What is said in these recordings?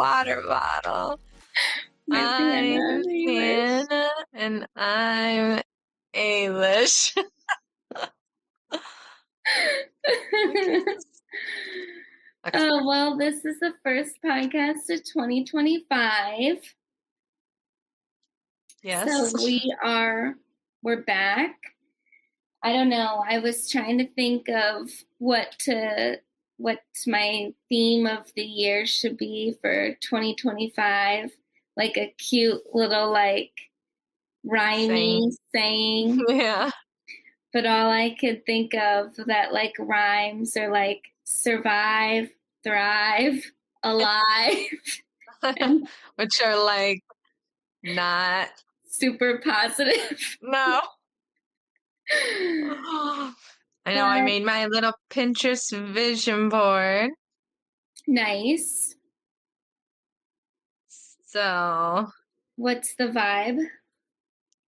water bottle. I'm Hannah, and I'm Ailish. Oh, well, this is the first podcast of 2025. Yes. So we're back. I don't know. I was trying to think of what my theme of the year should be for 2025. Like a cute little rhyming saying. Yeah. But all I could think of that rhymes are survive, thrive, alive. Which are not super positive. No. I know. I made my little Pinterest vision board. Nice. So. What's the vibe?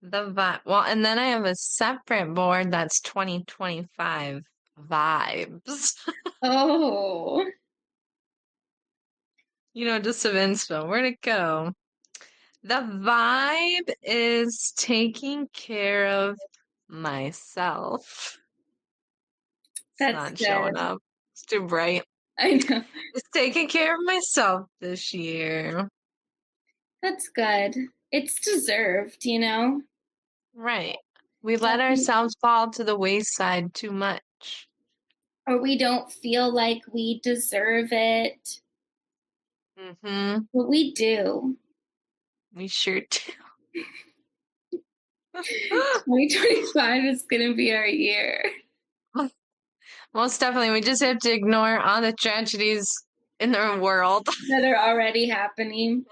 Well, and then I have a separate board that's 2025 vibes. Oh. Just some inspo. Where'd it go? The vibe is taking care of myself. That's not good. Showing up. It's too bright. I know. It's taking care of myself this year. That's good. It's deserved, Right. We let ourselves fall to the wayside too much. Or we don't feel like we deserve it. Mm-hmm. But we do. We sure do. 2025 is going to be our year. Most definitely. We just have to ignore all the tragedies in the world that are already happening.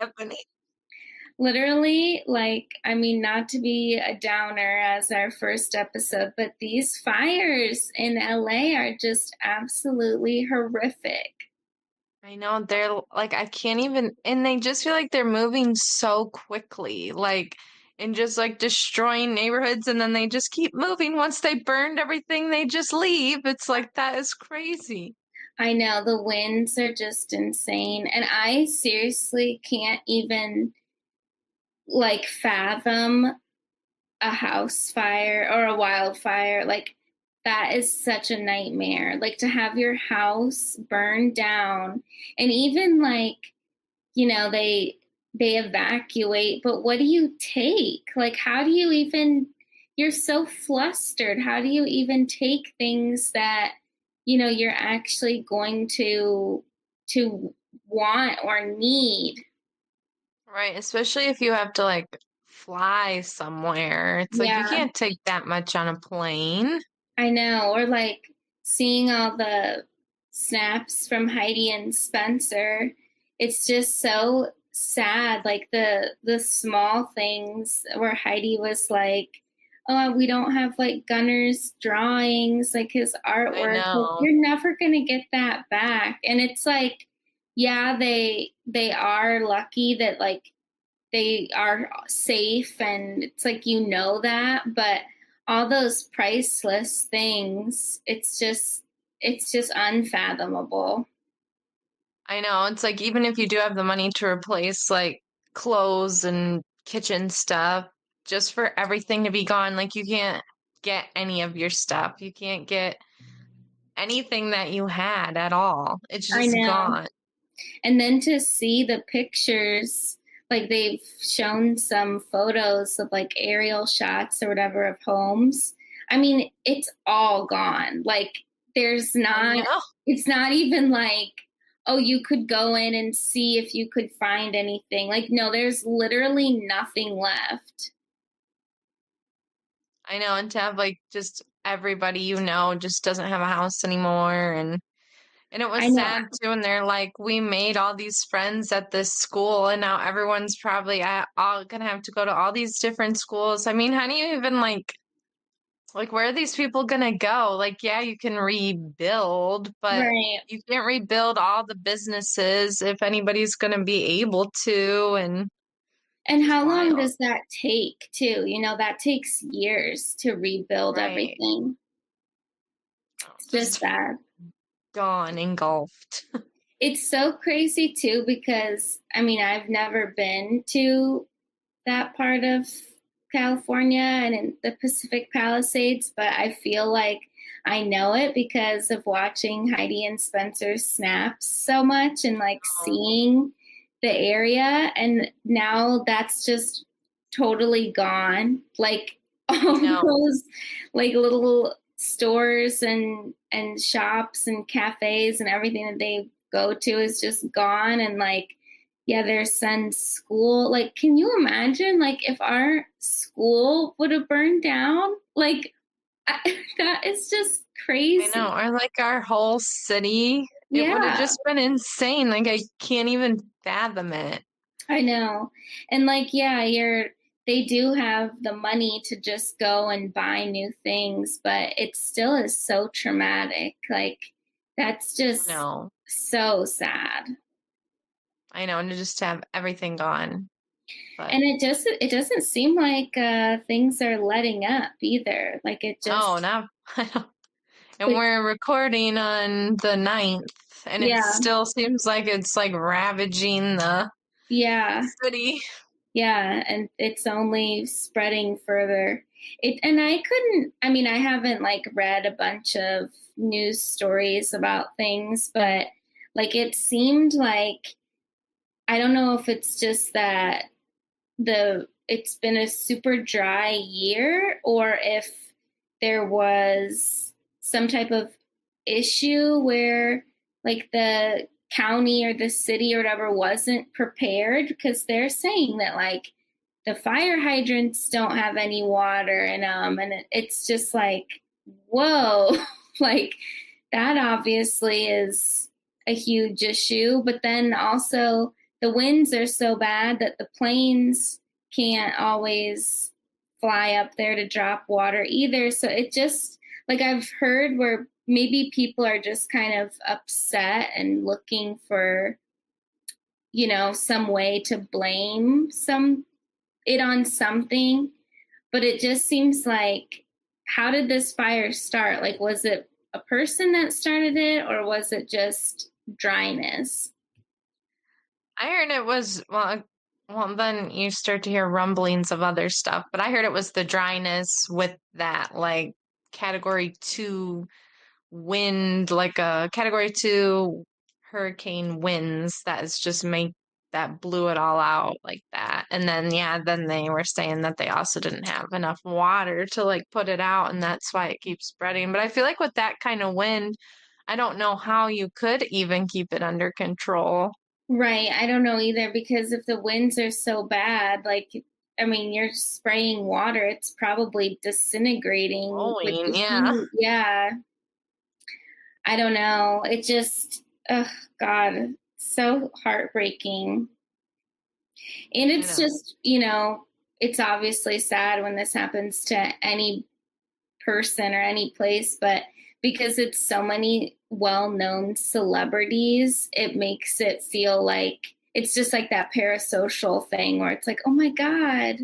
Literally, not to be a downer as our first episode, but these fires in LA are just absolutely horrific. I know. They're I can't even, and they just feel like they're moving so quickly, and just destroying neighborhoods, and then they just keep moving. Once they burned everything, they just leave. It's that is crazy. I know, the winds are just insane, and I seriously can't even fathom a house fire or a wildfire. That is such a nightmare. To have your house burn down, and even they evacuate, but what do you take? How do you even, you're so flustered. How do you even take things that, you're actually going to want or need? Right, especially if you have to fly somewhere. It's you can't take that much on a plane. I know, or seeing all the snaps from Heidi and Spencer. It's just so sad, the small things where Heidi was oh, we don't have Gunner's drawings, his artwork. You're never gonna get that back. And it's yeah, they are lucky that they are safe, and it's that, but all those priceless things, it's just unfathomable. I know. It's even if you do have the money to replace clothes and kitchen stuff, just for everything to be gone, you can't get any of your stuff. You can't get anything that you had at all. It's just gone. And then to see the pictures, they've shown some photos of aerial shots or whatever of homes. I mean, it's all gone. There's not, it's not even oh, you could go in and see if you could find anything. No, there's literally nothing left. I know. And to have just everybody just doesn't have a house anymore. And it was sad too. And they're we made all these friends at this school, and now everyone's probably all gonna have to go to all these different schools. I mean, how do you even where are these people gonna go? Yeah, you can rebuild, but you can't rebuild all the businesses if anybody's gonna be able to. And how long does that take too? That takes years to rebuild everything. It's just bad. Gone, engulfed. It's so crazy too because I mean, I've never been to that part of California and in the Pacific Palisades, but I feel like I know it because of watching Heidi and Spencer's snaps so much and like seeing the area. And now that's just totally gone. Like all those like little stores and shops and cafes and everything that they go to is just gone. And like, yeah, their son's school. Like, can you imagine, like, if our school would have burned down? Like, that is just crazy. I know, or like our whole city. It would have Yeah, just been insane. Like, I can't even fathom it. I know. And like, yeah, they do have the money to just go and buy new things, but it still is so traumatic. Like, that's just No, so sad. I know, and to just have everything gone. But And it doesn't seem like things are letting up either. Like it no, just not. And like we're recording on the 9th, and it yeah, still seems like it's like ravaging the yeah, city. yeah, and it's only spreading further. And I mean, I haven't like read a bunch of news stories about things, but like it seemed like I don't know if it's just that it's been a super dry year or if there was some type of issue where like the county or the city or whatever wasn't prepared because they're saying that like the fire hydrants don't have any water in them and it's just like whoa like that obviously is a huge issue but then also the winds are so bad that the planes can't always fly up there to drop water either. So it just, like I've heard where maybe people are just kind of upset and looking for, some way to blame it on something. But it just seems like, how did this fire start? Like, was it a person that started it or was it just dryness? I heard it was, well, then you start to hear rumblings of other stuff, but I heard it was the dryness with that, like, category 2 wind, like a category 2 hurricane winds that is just that blew it all out like that. And then, yeah, then they were saying that they also didn't have enough water to like put it out, and that's why it keeps spreading. But I feel like with that kind of wind, I don't know how you could even keep it under control. Right. I don't know either because if the winds are so bad, like, I mean, you're spraying water, it's probably disintegrating with the Blowing, yeah. heat. Yeah. I don't know. It just, oh, God, so heartbreaking. And I it's know. just, it's obviously sad when this happens to any person or any place, but because it's so many well-known celebrities, it makes it feel like it's just like that parasocial thing where it's like, oh my God,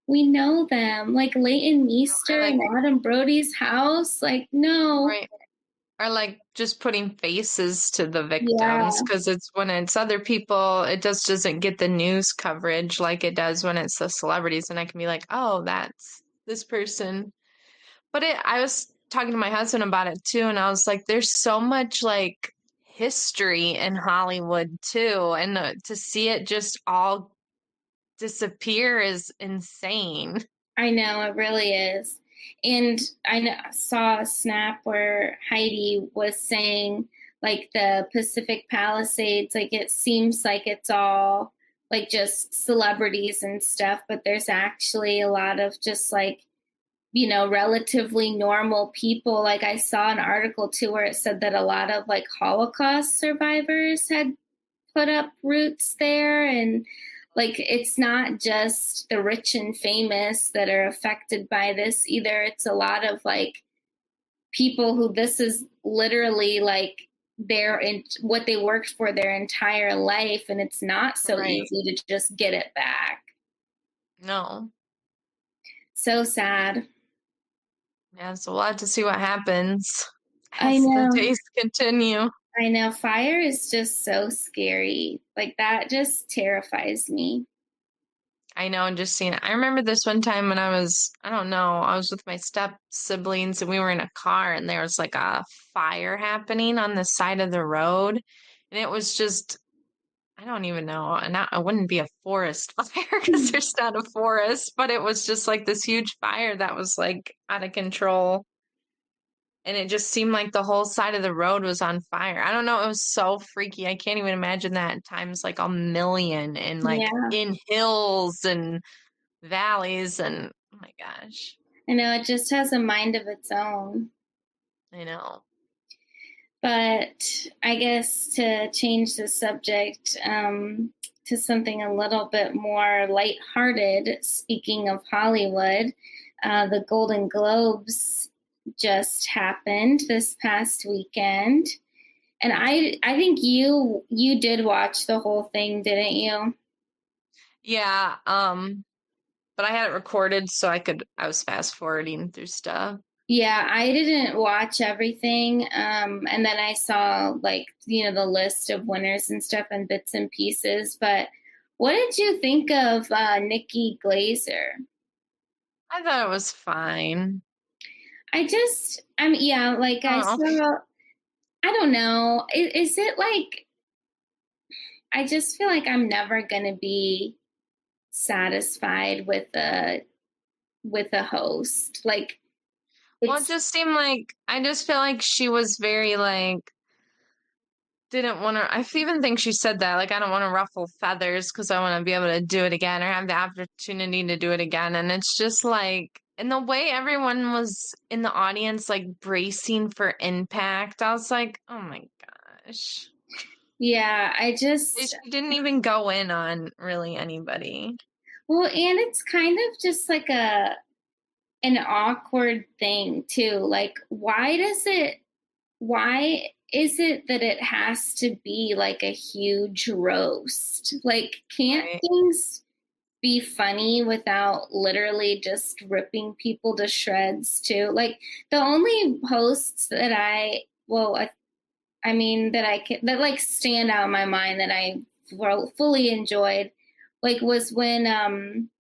we know them. Like Leighton Or Meester like, and Adam Brody's house. Like, no. right. Or like just putting faces to the victims Yeah. because it's when it's other people, it just doesn't get the news coverage like it does when it's the celebrities. And I can be like, oh, that's this person. But I was talking to my husband about it too, and I was like, there's so much like history in Hollywood too, and to see it just all disappear is insane. I know it really is. And saw a snap where Heidi was saying, like, the Pacific Palisades, like, it seems like it's all like just celebrities and stuff, but there's actually a lot of just like, relatively normal people. Like, I saw an article too where it said that a lot of like Holocaust survivors had put up roots there and like it's not just the rich and famous that are affected by this either. It's a lot of like people who this is literally like what they worked for their entire life and it's not so Right. easy to just get it back. No. So sad. Yeah, so we'll have to see what happens I as the know. days continue. I know, fire is just so scary. Like, that just terrifies me. I know, and just seeing it. I remember this one time when I was, I don't know, I was with my step siblings and we were in a car and there was like a fire happening on the side of the road. And it was just, I don't even know. And it wouldn't be a forest fire because there's not a forest, but it was just like this huge fire that was like out of control. And it just seemed like the whole side of the road was on fire. I don't know. It was so freaky. I can't even imagine that times like a million and like Yeah. in hills and valleys and oh my gosh. I know, it just has a mind of its own. I know. But I guess to change the subject to something a little bit more lighthearted, speaking of Hollywood, the Golden Globes just happened this past weekend. And I think you did watch the whole thing, didn't you? Yeah, but I had it recorded so I was fast forwarding through stuff. Yeah, I didn't watch everything. And then I saw like, the list of winners and stuff and bits and pieces. But what did you think of Nikki Glaser? I thought it was fine. Yeah, like I Oh, saw, I don't know. Is it like, I just feel like I'm never going to be satisfied with a host. Like, well, it it's, just seemed like I just feel like she was very like didn't want to. I even think she said that like I don't want to ruffle feathers because I want to be able to do it again or have the opportunity to do it again. And it's just like, and the way everyone was in the audience like bracing for impact, I was like, oh my gosh. yeah, She didn't even go in on really anybody. well, and it's kind of just like an awkward thing too. Like, why is it that it has to be like a huge roast? Like, can't Right. things be funny without literally just ripping people to shreds too? Like, the only hosts that I mean that that like stand out in my mind that I fully enjoyed, like, was when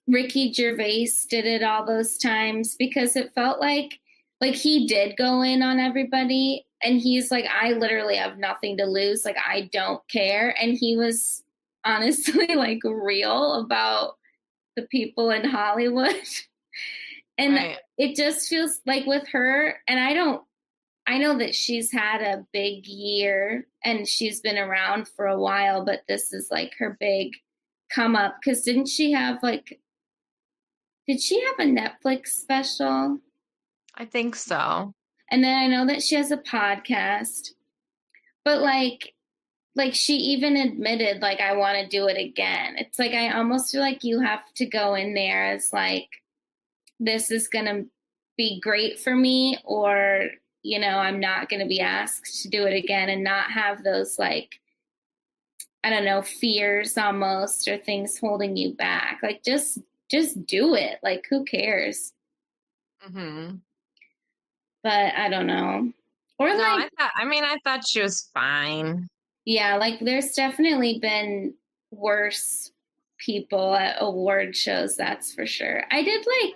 Ricky Gervais did it all those times, because it felt like he did go in on everybody and he's like, I literally have nothing to lose, like I don't care, and he was honestly like real about the people in Hollywood. And Right. it just feels like with her, and I know that she's had a big year and she's been around for a while, but this is like her big come up, because did she have a Netflix special? I think so. And then I know that she has a podcast, but like she even admitted like, I want to do it again. It's like, I almost feel like you have to go in there as like, this is going to be great for me, or I'm not going to be asked to do it again, and not have those like, I don't know, fears almost, or things holding you back. Like, just do it. Like, who cares? Mm-hmm. But I don't know. Or No, like, I thought she was fine. yeah, like there's definitely been worse people at award shows, that's for sure. I did like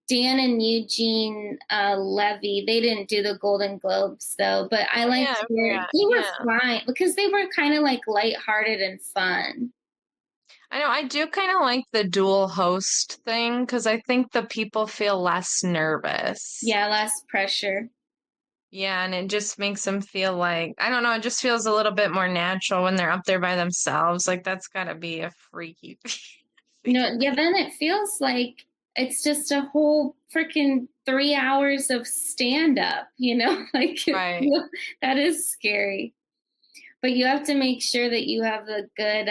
Dan and Eugene Levy. They didn't do the Golden Globes though, but I Oh yeah, liked I forgot. they were Yeah. fine because they were kind of like lighthearted and fun. I know I do kind of like the dual host thing because I think the people feel less nervous. Yeah, less pressure. Yeah, and it just makes them feel like, I don't know, it just feels a little bit more natural when they're up there by themselves. Like that's gotta be a freaky Yeah, feeling. then it feels like it's just a whole freaking 3 hours of stand up, like Right. that is scary. But you have to make sure that you have the good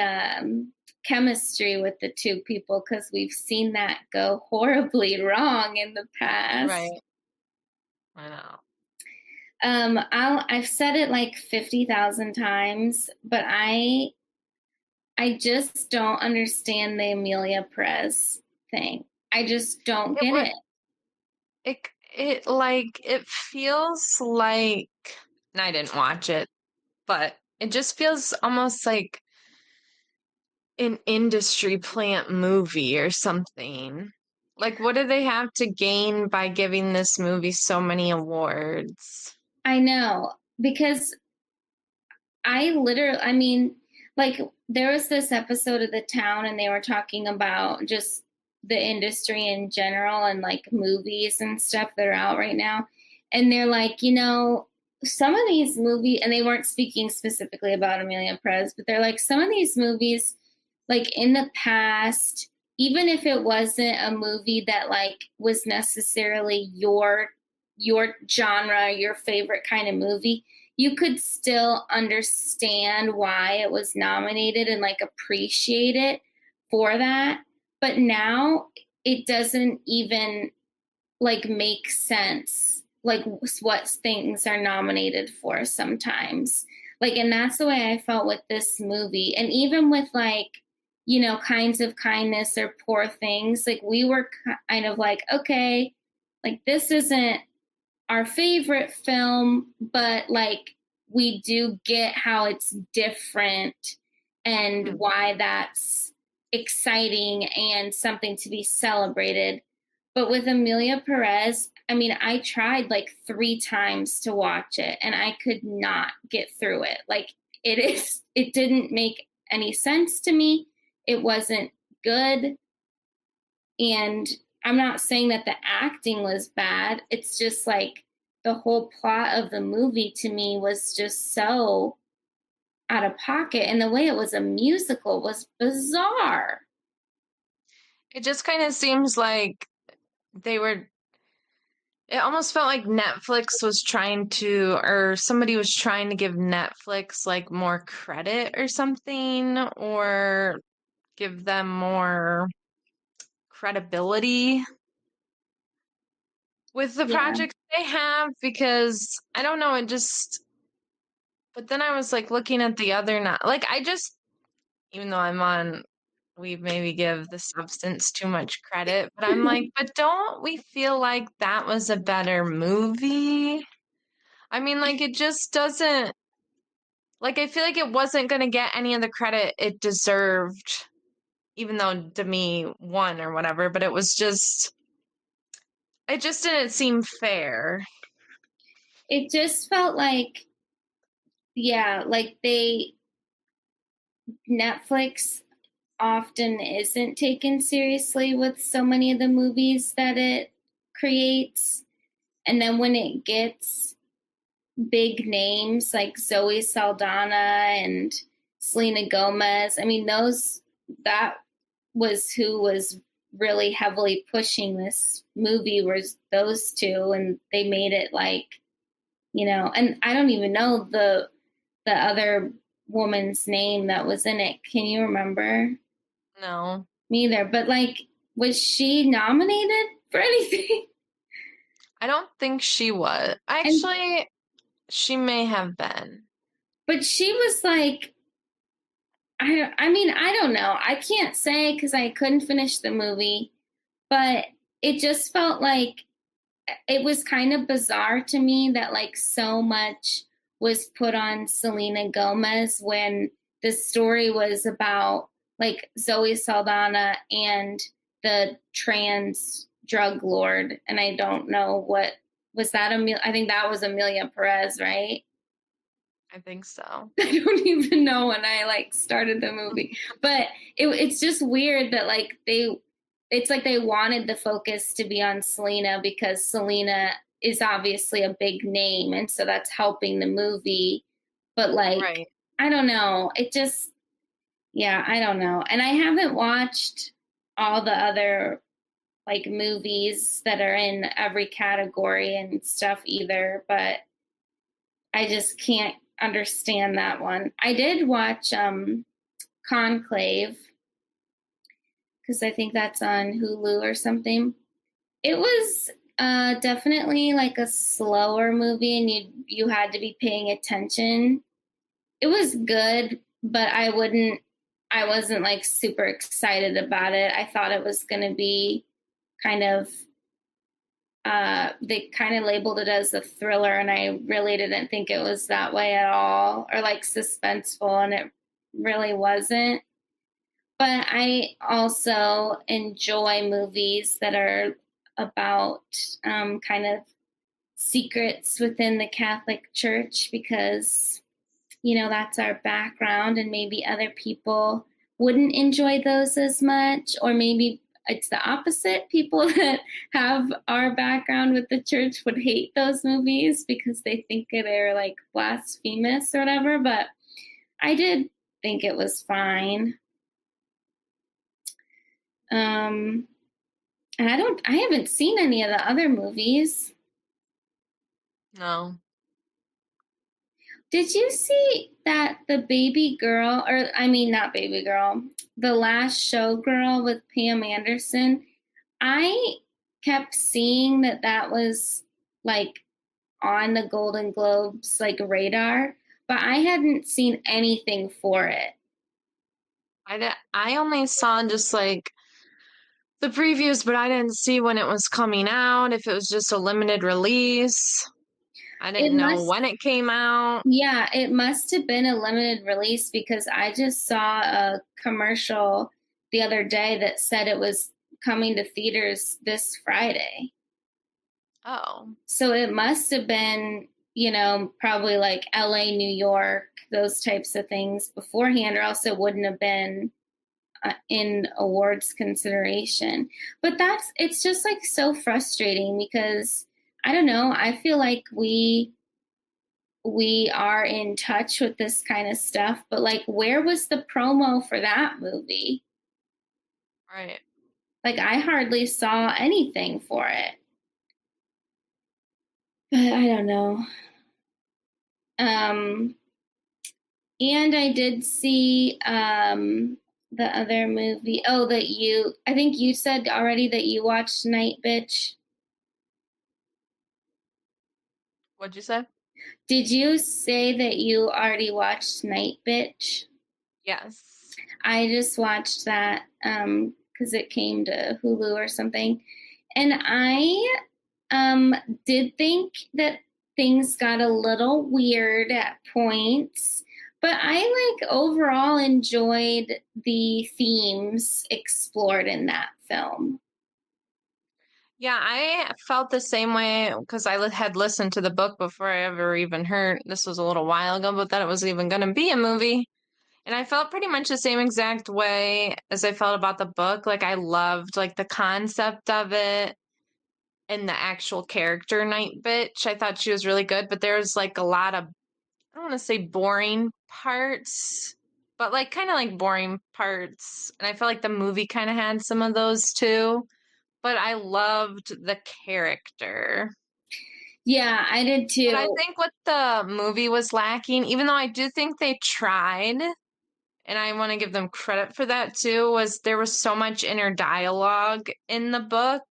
chemistry with the two people, because we've seen that go horribly wrong in the past. Right. I know. I've said it like 50,000 times, but I just don't understand the Amelia Perez thing. I just don't It get would it. it feels like and I didn't watch it, but it just feels almost like an industry plant movie or something. Like, what do they have to gain by giving this movie so many awards? I know, because I mean, like, there was this episode of The Town, and they were talking about just the industry in general and like movies and stuff that are out right now. And they're like, some of these movies, and they weren't speaking specifically about Amelia Perez, but they're like, some of these movies, like in the past, even if it wasn't a movie that like was necessarily your genre, your favorite kind of movie, you could still understand why it was nominated and like appreciate it for that. But now it doesn't even like make sense, like what things are nominated for sometimes. Like, and that's the way I felt with this movie. And even with like, Kinds of Kindness or Poor Things, like we were kind of like, okay, like this isn't our favorite film, but like we do get how it's different and why that's exciting and something to be celebrated. But with Amelia Perez, I mean, I tried like 3 times to watch it and I could not get through it. Like it didn't make any sense to me. It wasn't good. And I'm not saying that the acting was bad. It's just like the whole plot of the movie to me was just so out of pocket. And the way it was a musical was bizarre. It just kind of seems like it almost felt like Netflix was trying to, or somebody was trying to give Netflix like more credit or something, or give them more credibility with the projects they have, because I don't know, but then I was like looking at the other, even though we maybe give The Substance too much credit, but I'm like, but don't we feel like that was a better movie? I mean, like, it just doesn't, like, I feel like it wasn't going to get any of the credit it deserved, even though Demi won or whatever, but it just didn't seem fair. It just felt like, like Netflix often isn't taken seriously with so many of the movies that it creates. And then when it gets big names like Zoe Saldana and Selena Gomez, I mean, that was who was really heavily pushing this movie, was those two, and they made it like, and I don't even know the other woman's name that was in it. Can you remember? No. Me either. But like, was she nominated for anything? I don't think she was. Actually, she may have been. But she was like, I mean, I don't know. I can't say because I couldn't finish the movie, but it just felt like it was kind of bizarre to me that like so much was put on Selena Gomez when the story was about like Zoe Saldana and the trans drug lord. And I don't know what was that. I think that was Amelia Perez, right? I think so. I don't even know when I like started the movie, but it's just weird that like it's like they wanted the focus to be on Selena because Selena is obviously a big name, and so that's helping the movie. But like, right. I don't know. It just, I don't know. And I haven't watched all the other like movies that are in every category and stuff either, but I just can't understand that one. I did watch Conclave because I think that's on Hulu or something. It was definitely like a slower movie, and you had to be paying attention. It was good, but I wasn't like super excited about it. I thought it was going to be kind of they kind of labeled it as a thriller, and I really didn't think it was that way at all, or like suspenseful, and it really wasn't. But I also enjoy movies that are about kind of secrets within the Catholic Church because, that's our background, and maybe other people wouldn't enjoy those as much, or maybe it's the opposite. People that have our background with the church would hate those movies because they think they're like blasphemous or whatever, but I did think it was fine. And I haven't seen any of the other movies. No. Did you see that the baby girl, or I mean, not baby girl, the last show girl with Pam Anderson? I kept seeing that was like on the Golden Globes like radar, but I hadn't seen anything for it. I only saw just like the previews, but I didn't see when it was coming out, if it was just a limited release. I didn't know when it came out. Yeah, it must have been a limited release because I just saw a commercial the other day that said it was coming to theaters this Friday. Oh. So it must have been, probably like LA, New York, those types of things beforehand, or else it wouldn't have been in awards consideration. But it's just like so frustrating because I don't know, I feel like we are in touch with this kind of stuff, but like where was the promo for that movie? Right. Like I hardly saw anything for it. But I don't know. And I did see the other movie. Oh, I think you said already that you watched Night Bitch. What'd you say? Did you say that you already watched Night Bitch? Yes. I just watched that because it came to Hulu or something. And I did think that things got a little weird at points, but I like overall enjoyed the themes explored in that film. Yeah, I felt the same way because I had listened to the book before I ever even heard, this was a little while ago, but that it was even going to be a movie. And I felt pretty much the same exact way as I felt about the book. Like I loved like the concept of it and the actual character Night Bitch. I thought she was really good, but there's like a lot of, I don't want to say boring parts, but like kind of like boring parts. And I felt like the movie kind of had some of those too. But I loved the character. Yeah, I did too. But I think what the movie was lacking, even though I do think they tried, and I want to give them credit for that too, was there was so much inner dialogue in the book,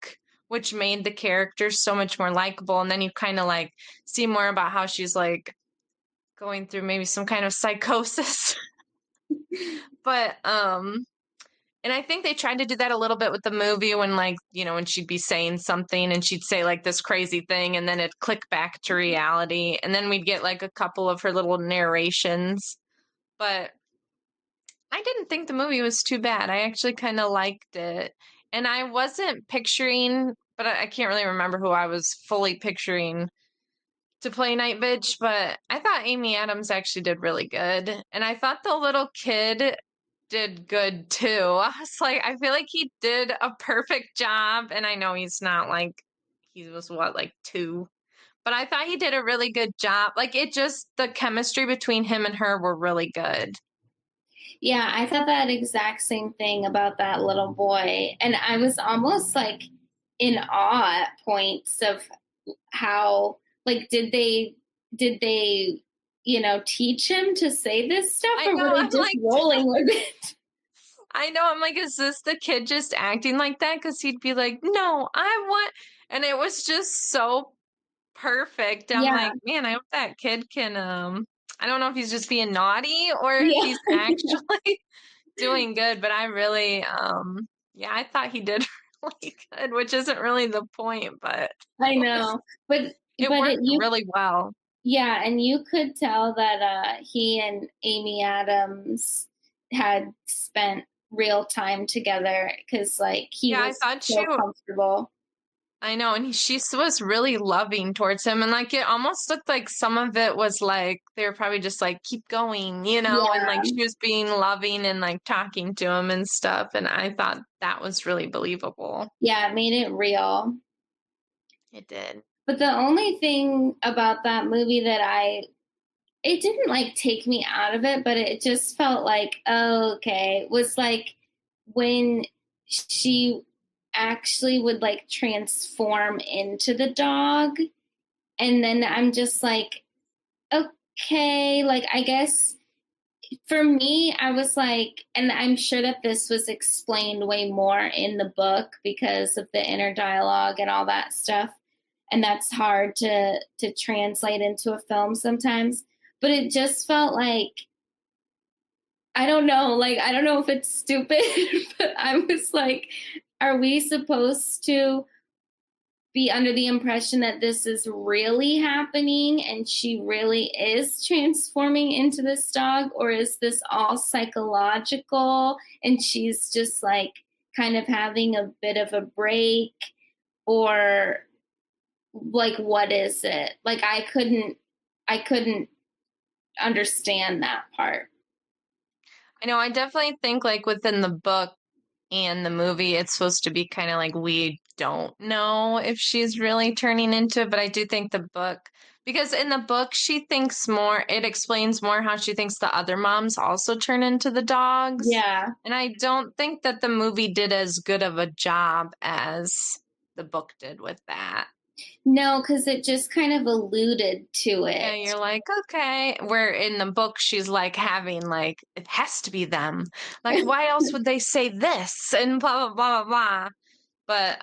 which made the characters so much more likable. And then you kind of like see more about how she's like going through maybe some kind of psychosis. But and I think they tried to do that a little bit with the movie when like, when she'd be saying something and she'd say like this crazy thing and then it'd click back to reality. And then we'd get like a couple of her little narrations. But I didn't think the movie was too bad. I actually kind of liked it. And I wasn't picturing, but I can't really remember who I was fully picturing to play Night Bitch, but I thought Amy Adams actually did really good. And I thought the little kid did good too. I was like, I feel like he did a perfect job. And I know he's not like, he was what, like 2? But I thought he did a really good job. Like the chemistry between him and her were really good. Yeah, I thought that exact same thing about that little boy. And I was almost like in awe at points of how, like, did they, teach him to say this stuff, or were they just rolling with it? I know. I'm like, is this the kid just acting like that? Because he'd be like, no, I want. And it was just so perfect. I'm like, man, I hope that kid can. I don't know if he's just being naughty or if he's actually doing good, but I really, I thought he did really good, which isn't really the point, but I know, but it worked you really well. yeah, and you could tell that he and Amy Adams had spent real time together because like he Yeah, I was thought so comfortable. I know, and she was really loving towards him, and like it almost looked like some of it was like they were probably just like keep going, and like Yeah, she was being loving and like talking to him and stuff, and I thought that was really believable. yeah, it made it real. It did. But the only thing about that movie that it didn't like take me out of it, but it just felt like, oh, okay, was like when she actually would like transform into the dog. And then I'm just like, okay, like I guess for me, I was like, and I'm sure that this was explained way more in the book because of the inner dialogue and all that stuff. And that's hard to translate into a film sometimes. But it just felt like I don't know, like I don't know if it's stupid, but I was like, are we supposed to be under the impression that this is really happening and she really is transforming into this dog, or is this all psychological and she's just like kind of having a bit of a break, or like what is it? Like I couldn't understand that part. I know, I definitely think like within the book and the movie, it's supposed to be kind of like we don't know if she's really turning into it, but I do think the book, because in the book, she thinks more, it explains more how she thinks the other moms also turn into the dogs. Yeah. And I don't think that the movie did as good of a job as the book did with that. No, because it just kind of alluded to Yeah, it. you're like, okay. Where in the book, she's like having like, it has to be them. Like, why else would they say this? And blah, blah, blah, blah, blah. But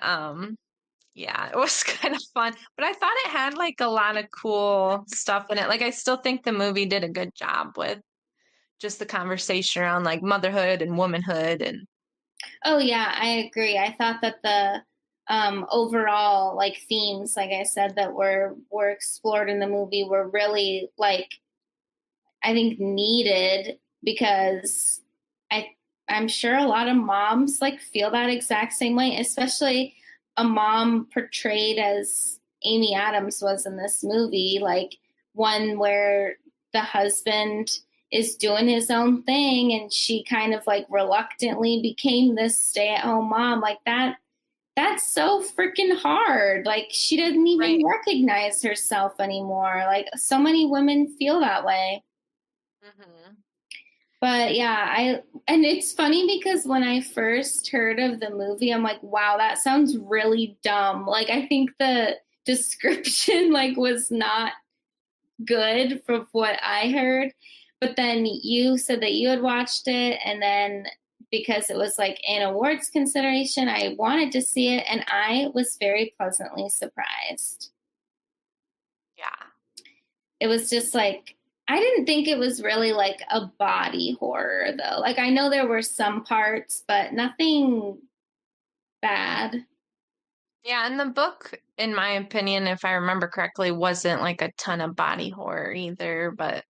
yeah, it was kind of fun. But I thought it had like a lot of cool stuff in it. Like, I still think the movie did a good job with just the conversation around like motherhood and womanhood and Oh yeah, I agree. I thought that the overall like themes, like I said, that were explored in the movie were really like I think needed because I I'm sure a lot of moms like feel that exact same way, especially a mom portrayed as Amy Adams was in this movie, like one where the husband is doing his own thing and she kind of like reluctantly became this stay-at-home mom. Like that's so freaking hard. Like she doesn't even right. recognize herself anymore. Like so many women feel that way. Mm-hmm. But yeah, and it's funny because when I first heard of the movie, I'm like, wow, that sounds really dumb. Like I think the description like was not good from what I heard. But then you said that you had watched it, and then because it was like an awards consideration, I wanted to see it, and I was very pleasantly surprised. Yeah. It was just like I didn't think it was really like a body horror though. Like I know there were some parts, but nothing bad. Yeah, and the book, in my opinion, if I remember correctly, wasn't like a ton of body horror either, but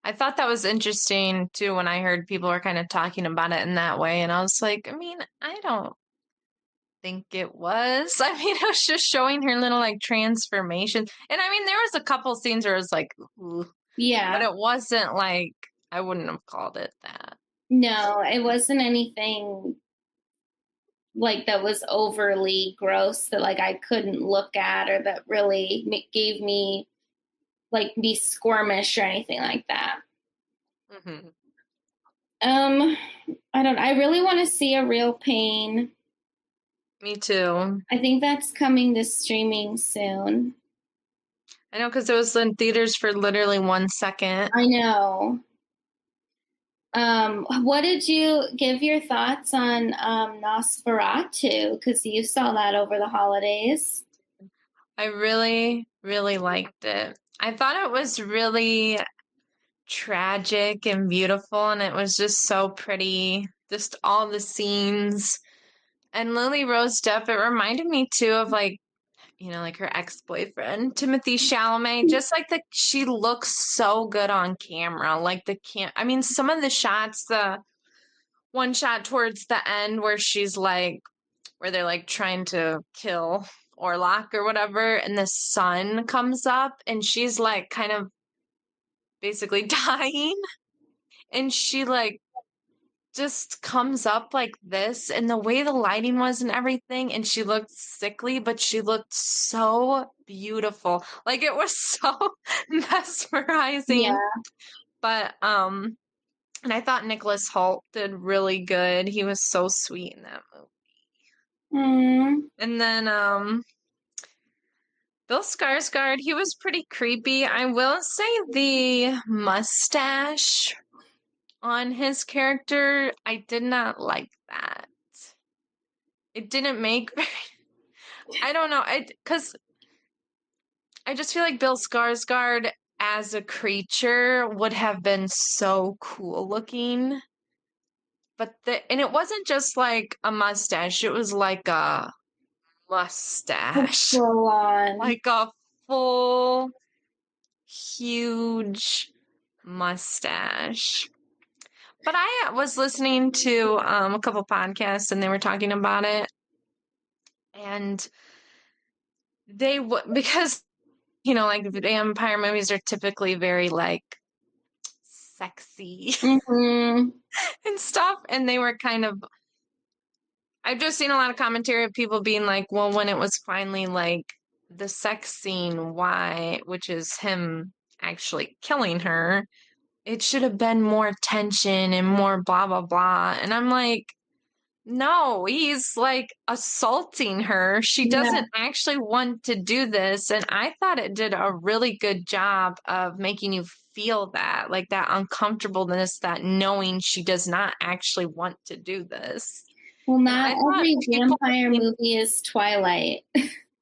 I thought that was interesting too when I heard people were kind of talking about it in that way. And I was like, I mean, I don't think it was. I mean, it was just showing her little like transformation. And I mean, there was a couple scenes where it was like, ooh, but Yeah. it wasn't like, I wouldn't have called it that. No, it wasn't anything like that was overly gross that like I couldn't look at or that really gave me like be squirmish or anything like that. Hmm. Um I really want to see A Real Pain. Me too. I think that's coming to streaming soon. I know because it was in theaters for literally 1 second. I know. What did you give your thoughts on Nosferatu? Because you saw that over the holidays. I really, really liked it. I thought it was really tragic and beautiful, and it was just so pretty. Just all the scenes. And Lily Rose Depp, it reminded me too of like, you know, like her ex-boyfriend, Timothy Chalamet, just like she looks so good on camera. Like I mean, some of the shots, the one shot towards the end where she's like, where they're like trying to kill Orlok or whatever, and the sun comes up and she's like kind of basically dying. And she like just comes up like this, and the way the lighting was and everything, and she looked sickly, but she looked so beautiful. Like it was so mesmerizing. Yeah. But and I thought Nicholas Hoult did really good. He was so sweet in that movie. And then Bill Skarsgård, he was pretty creepy. I will say the mustache on his character, I did not like that. It didn't make I don't know, because I just feel like Bill Skarsgård as a creature would have been so cool looking. And it wasn't just like a mustache, it was like a mustache. Full on. Like a full huge mustache. But I was listening to a couple podcasts and they were talking about it. And because, you know, like vampire movies are typically very like sexy and stuff. And they were kind of, I've just seen a lot of commentary of people being like, well, when it was finally like the sex scene, which is him actually killing her, it should have been more tension and more blah, blah, blah. And I'm like, no, he's like assaulting her. She doesn't actually want to do this. And I thought it did a really good job of making you feel that, like that uncomfortableness, that knowing she does not actually want to do this. Well, not every vampire movie is Twilight.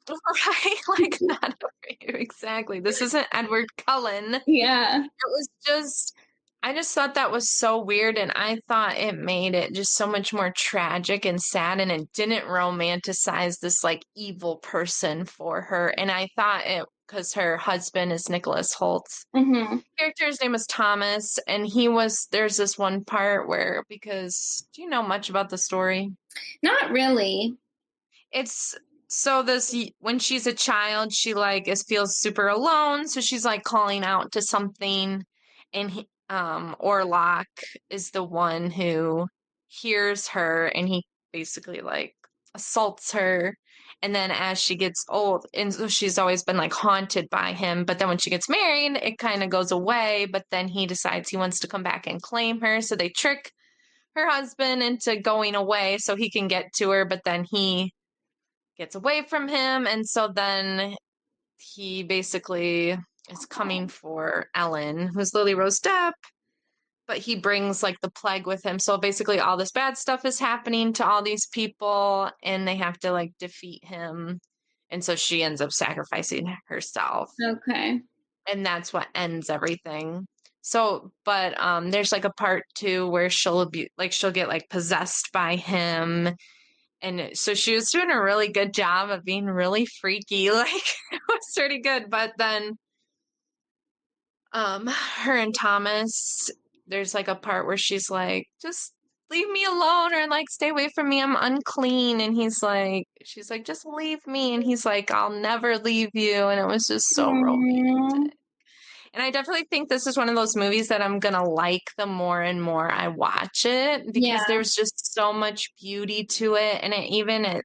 Right? Like, not exactly. This isn't Edward Cullen. Yeah. It was just, I just thought that was so weird, and I thought it made it just so much more tragic and sad, and it didn't romanticize this like evil person for her. And I thought it, because her husband is Nicholas Holt's character's name was Thomas, and there's this one part where, because do you know much about the story? Not really. It's so when she's a child, she like feels super alone, so she's like calling out to something, and Orlok is the one who hears her, and he basically like assaults her. And then as she gets old, and so she's always been like haunted by him, but then when she gets married, it kind of goes away, but then he decides he wants to come back and claim her, so they trick her husband into going away so he can get to her, but then he gets away from him, and so then he basically is coming for Ellen, who's Lily Rose Depp, but he brings like the plague with him. So basically all this bad stuff is happening to all these people, and they have to like defeat him. And so she ends up sacrificing herself. Okay. And that's what ends everything. So, but there's like a part 2 where she'll get like possessed by him. And so she was doing a really good job of being really freaky. Like, it was pretty good. But then her and Thomas, there's like a part where she's like, just leave me alone, or like stay away from me, I'm unclean. And she's like, just leave me. And he's like, I'll never leave you. And it was just so romantic. And I definitely think this is one of those movies that I'm going to like the more and more I watch it, because there's just so much beauty to it. And it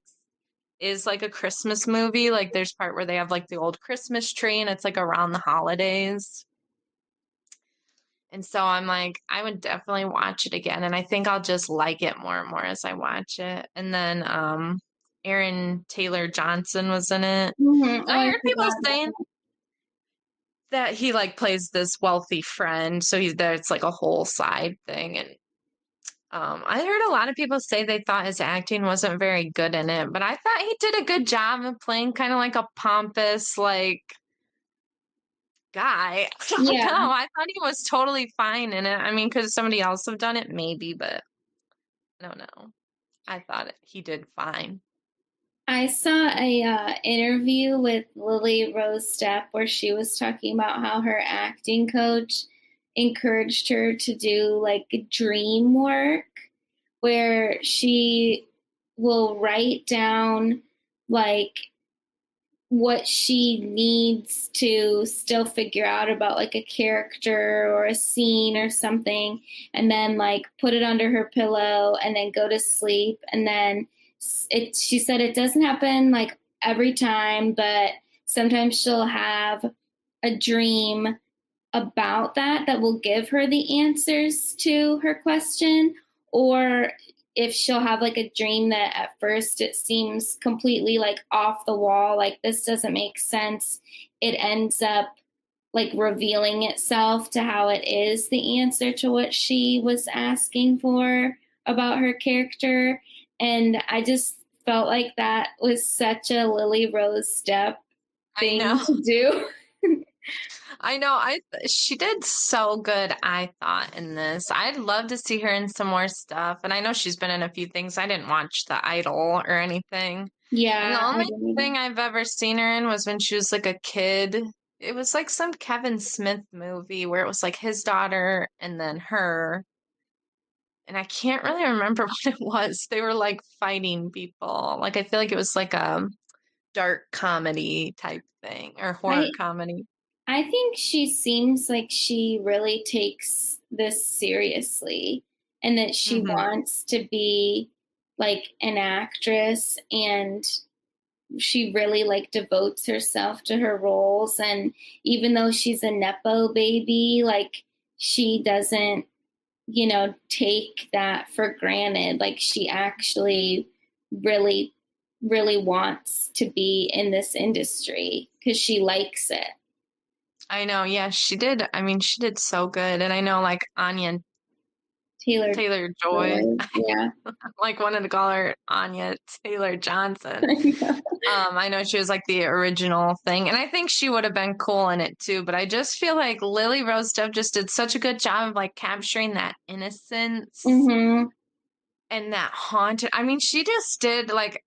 is like a Christmas movie. Like there's part where they have like the old Christmas tree, and it's like around the holidays. And so I'm like, I would definitely watch it again. And I think I'll just like it more and more as I watch it. And then Aaron Taylor Johnson was in it. I heard people saying that he like plays this wealthy friend, so it's like a whole side thing. And I heard a lot of people say they thought his acting wasn't very good in it, but I thought he did a good job of playing kind of like a pompous like guy. I don't know. I thought he was totally fine in it. I mean, could somebody else have done it? Maybe, but I don't know. I thought he did fine. I saw a interview with Lily Rose Depp where she was talking about how her acting coach encouraged her to do like dream work, where she will write down like what she needs to still figure out about like a character or a scene or something, and then like put it under her pillow and then go to sleep. And then she said it doesn't happen like every time, but sometimes she'll have a dream about that will give her the answers to her question, or if she'll have like a dream that at first it seems completely like off the wall, like this doesn't make sense, it ends up like revealing itself to how it is the answer to what she was asking for about her character. And I just felt like that was such a Lily Rose Depp thing to do. I know. She did so good, I thought, in this. I'd love to see her in some more stuff. And I know she's been in a few things. I didn't watch The Idol or anything. Yeah. And the only thing I've ever seen her in was when she was like a kid. It was like some Kevin Smith movie where it was like his daughter and then her. And I can't really remember what it was. They were like fighting people. Like I feel like it was like a dark comedy type thing or horror comedy. I think she seems like she really takes this seriously and that she wants to be like an actress, and she really like devotes herself to her roles. And even though she's a Nepo baby, like she doesn't, take that for granted. Like she actually really, really wants to be in this industry because she likes it. I know. Yeah, she did. I mean, she did so good. And I know like Anya Taylor-Joy. Yeah. Like wanted to call her Anya Taylor-Johnson. I know she was like the original thing. And I think she would have been cool in it too. But I just feel like Lily Rose Depp just did such a good job of like capturing that innocence and that haunted. I mean, she just did like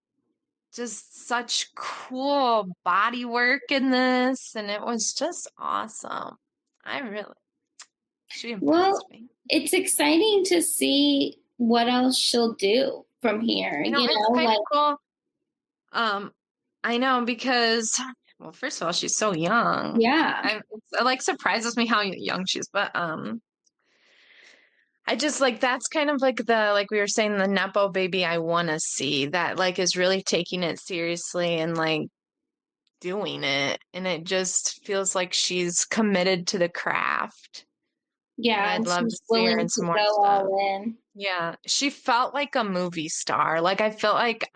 just such cool body work in this, and it was just awesome. She impressed me. It's exciting to see what else she'll do from here. It's kind of cool. I know because, well, first of all, she's so young. Yeah. It like surprises me how young she is, but I just like that's kind of like like we were saying, the Nepo baby I want to see that like is really taking it seriously and like doing it, and it just feels like she's committed to the craft. Yeah, and I'd love to she's see her willing in to some more go stuff. all in. Yeah, she felt like a movie star. Like I felt like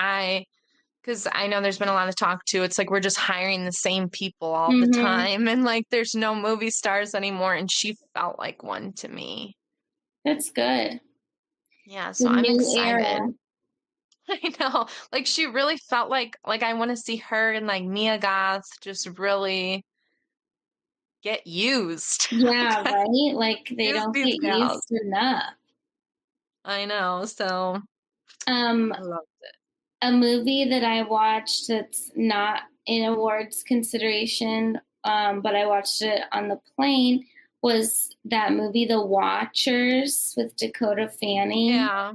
because I know there's been a lot of talk too. It's like we're just hiring the same people all the time, and like there's no movie stars anymore. And she felt like one to me. That's good. Yeah, so I'm excited. I know, like she really felt like I want to see her and like Mia Goth just really get used. Yeah, right? Like they don't get used enough. I know, so I loved it. A movie that I watched that's not in awards consideration, but I watched it on the plane, was that movie The Watchers with Dakota Fanning. Yeah.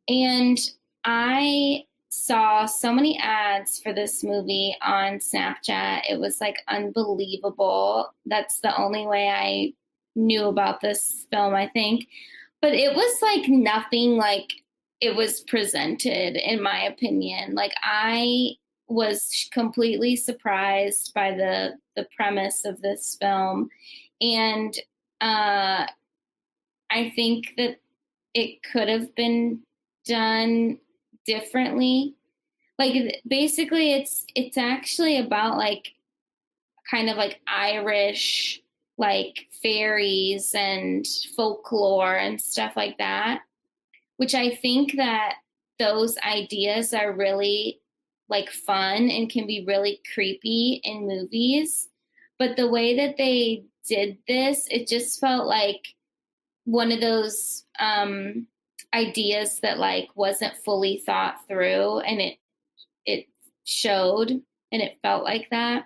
And I saw so many ads for this movie on Snapchat. It was like unbelievable. That's the only way I knew about this film, I think. But it was like nothing like it was presented, in my opinion. Like I was completely surprised by the premise of this film. And I think that it could have been done differently. Like basically it's actually about like kind of like Irish like fairies and folklore and stuff like that, which I think that those ideas are really like fun and can be really creepy in movies. But the way that they did this, it just felt like one of those ideas that like wasn't fully thought through, and it showed, and it felt like that.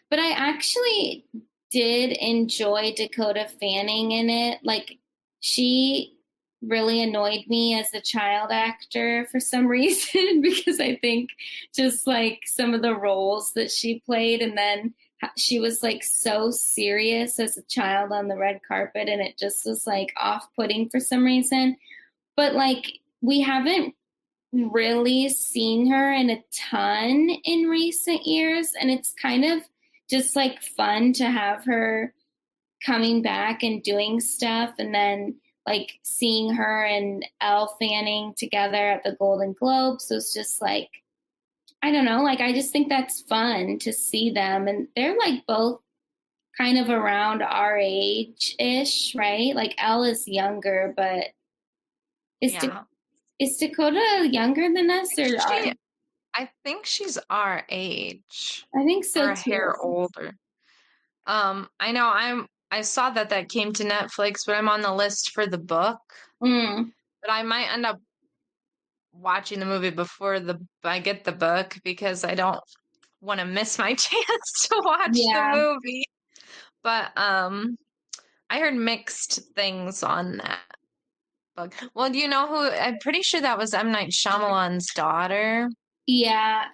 But I actually did enjoy Dakota Fanning in it. Like, she really annoyed me as a child actor for some reason because I think just like some of the roles that she played, and then she was like so serious as a child on the red carpet, and it just was like off-putting for some reason. But like, we haven't really seen her in a ton in recent years, and it's kind of just like fun to have her coming back and doing stuff, and then like seeing her and Elle Fanning together at the Golden Globes was just like, I don't know, like I just think that's fun to see them, and they're like both kind of around our age-ish, right? Like Elle is younger, but is is Dakota younger than us, or I think she's our age. I think so or a too. hair older. I know I saw that came to Netflix, but I'm on the list for the book. But I might end up watching the movie before I get the book because I don't want to miss my chance to watch the movie. But I heard mixed things on that book. Well, do you know who? I'm pretty sure that was M. Night Shyamalan's daughter. Yeah.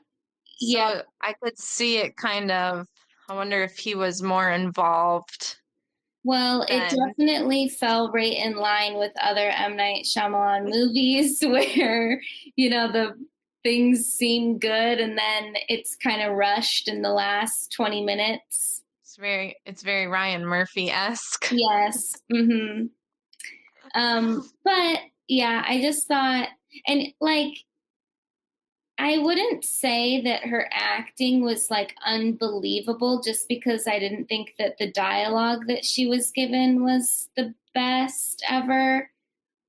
So I could see it kind of. I wonder if he was more involved. Well, it definitely fell right in line with other M. Night Shyamalan movies where, you know, the things seem good and then it's kind of rushed in the last 20 minutes. It's very Ryan Murphy-esque. Yes. Mm-hmm. But yeah, I just thought, and like, I wouldn't say that her acting was like unbelievable just because I didn't think that the dialogue that she was given was the best ever.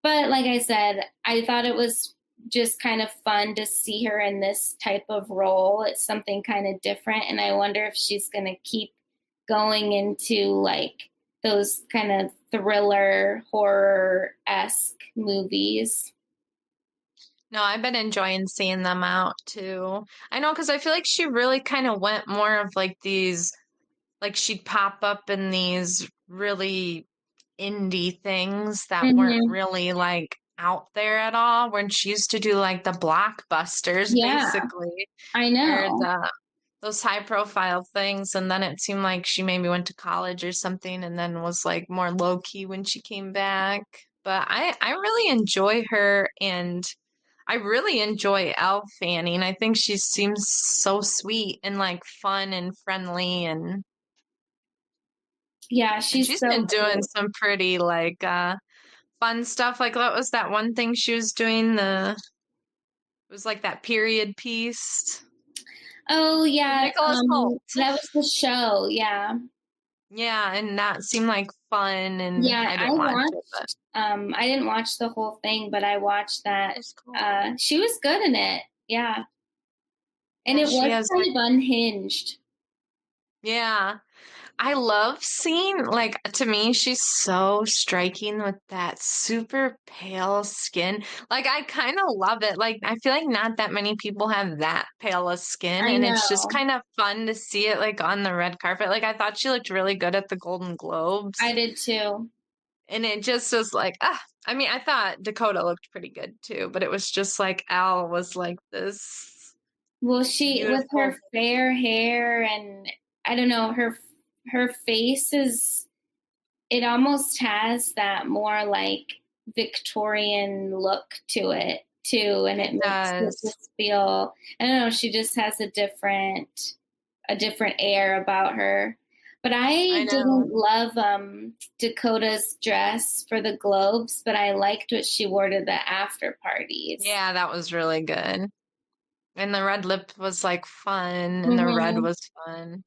But like I said, I thought it was just kind of fun to see her in this type of role. It's something kind of different. And I wonder if she's going to keep going into like those kind of thriller, horror-esque movies. No, I've been enjoying seeing them out too. I know, because I feel like she really kind of went more of like these, like she'd pop up in these really indie things that weren't really like out there at all. When she used to do like the blockbusters, basically. I know. Or those high profile things. And then it seemed like she maybe went to college or something and then was like more low key when she came back. But I really enjoy her, and I really enjoy Elle Fanning. I think she seems so sweet and like fun and friendly, and she's been doing some pretty like fun stuff. Like what was that one thing she was doing? It was like that period piece. Oh yeah, Nicholas Hoult. that was the show. Yeah. Yeah, and that seemed like fun, and yeah, I didn't watch it, but I didn't watch the whole thing, but I watched that. Cool. She was good in it. Yeah. And it was kind of unhinged. Yeah. I love seeing, like, to me, she's so striking with that super pale skin. Like, I kind of love it. Like, I feel like not that many people have that pale of skin, and it's just kind of fun to see it, like, on the red carpet. Like, I thought she looked really good at the Golden Globes. I did too. And it just was like, I mean, I thought Dakota looked pretty good too, but it was just like Elle was like this. Well, with her fair hair, and I don't know, her face it almost has that more like Victorian look to it too, and it makes it just feel, I don't know, she just has a different air about her. But I didn't love Dakota's dress for the Globes, but I liked what she wore to the after parties. Yeah, that was really good. And the red lip was like fun, and the red was fun.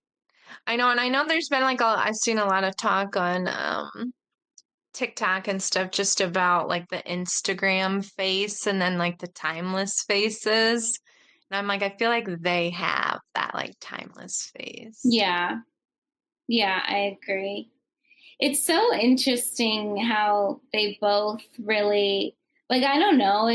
I know, and I know there's been like I've seen a lot of talk on TikTok and stuff just about like the Instagram face and then like the timeless faces. And I'm like, I feel like they have that like timeless face. Yeah. Yeah, I agree. It's so interesting how they both really like, I don't know,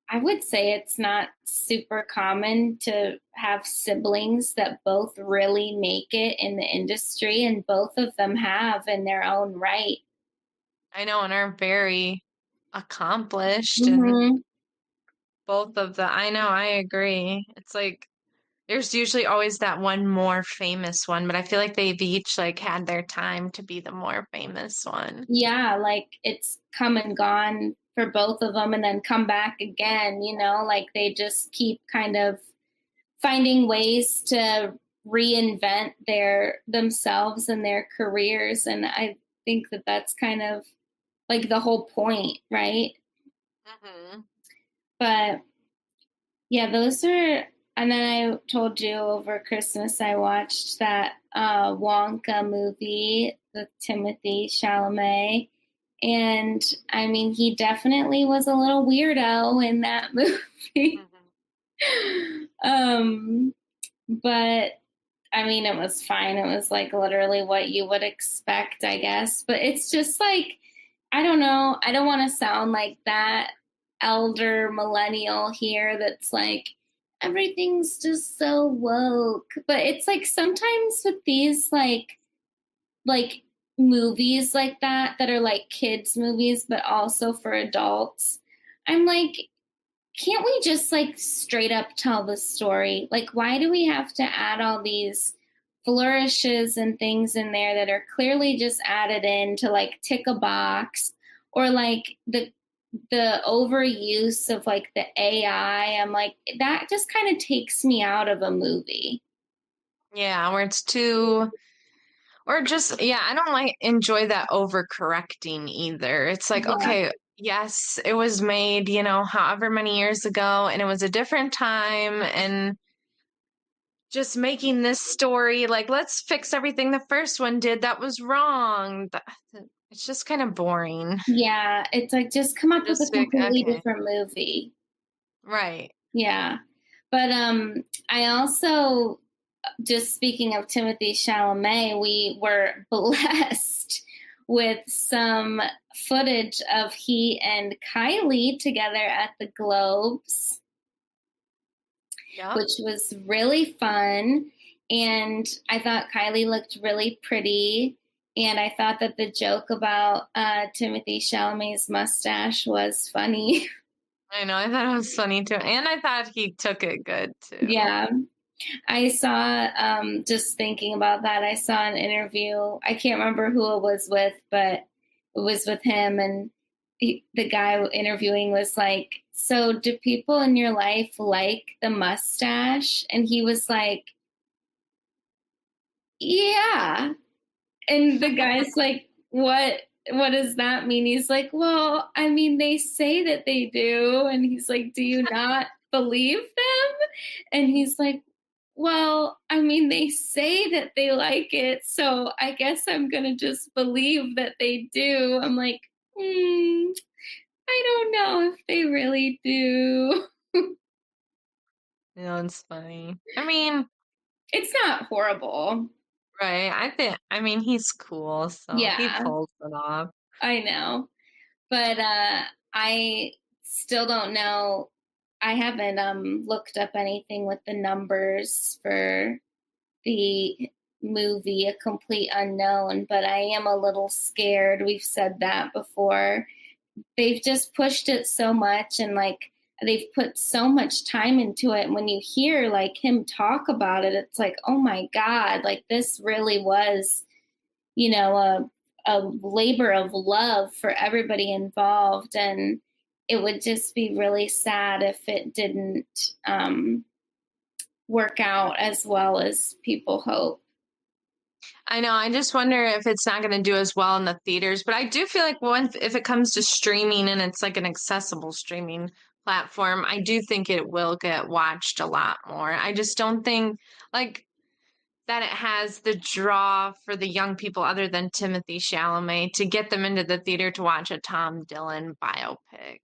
I would say it's not super common to have siblings that both really make it in the industry, and both of them have in their own right. I know, and are very accomplished, and Mhm. both of the I know, I agree. It's like there's usually always that one more famous one, but I feel like they've each like had their time to be the more famous one. Yeah, like, it's come and gone for both of them and then come back again, like, they just keep kind of finding ways to reinvent themselves and their careers, and I think that that's kind of, like, the whole point, right? Mhm. But, yeah, those are and then I told you over Christmas I watched that, Wonka movie with Timothy Chalamet, and, I mean, he definitely was a little weirdo in that movie. Mhm. Um, but I mean, it was fine. It was like literally what you would expect, I guess. But it's just like, I don't know. I don't want to sound like that elder millennial here that's like, everything's just so woke. But it's like sometimes with these like movies like that are like kids movies, but also for adults, I'm like, can't we just like straight up tell the story? Like, why do we have to add all these flourishes and things in there that are clearly just added in to like tick a box, or like the overuse of like the AI? I'm like, that just kind of takes me out of a movie. Yeah, where it's too or just yeah, I don't like enjoy that overcorrecting either. It's like, Yeah. okay, yes, it was made, however many years ago, and it was a different time, and just making this story like, let's fix everything the first one did that was wrong. It's just kind of boring. Yeah. It's like, just come up with a Just like, completely okay, different movie. right. Yeah. But I also, just speaking of Timothy Chalamet, we were blessed with some footage of he and Kylie together at the Globes, Yep. which was really fun. And I thought Kylie looked really pretty. And I thought that the joke about Timothy Chalamet's mustache was funny. I know. I thought it was funny too. And I thought he took it good too. Yeah. I saw, just thinking about that, I saw an interview. I can't remember who it was with, but it was with him. And the guy interviewing was like, "So, do people in your life like the mustache?" And he was like, "Yeah." And the guy's like, What does that mean?" He's like, "Well, I mean, they say that they do." And he's like, "Do you not believe them?" And he's like, "Well, I mean, they say that they like it, so I guess I'm gonna just believe that they do." I'm like, I don't know if they really do. It's funny. I mean, It's not horrible. right. I mean, he's cool, so he Yeah, pulls it off. I know. But I still don't know. I haven't looked up anything with the numbers for the movie A Complete Unknown, but I am a little scared. We've said that before. They've just pushed it so much, and like they've put so much time into it. And when you hear like him talk about it, it's like, oh my God, like this really was, a labor of love for everybody involved. And it would just be really sad if it didn't work out as well as people hope. I know. I just wonder if it's not going to do as well in the theaters, but I do feel like if it comes to streaming and it's like an accessible streaming platform, I do think it will get watched a lot more. I just don't think like that it has the draw for the young people other than Timothy Chalamet to get them into the theater to watch a Tom Dillon biopic.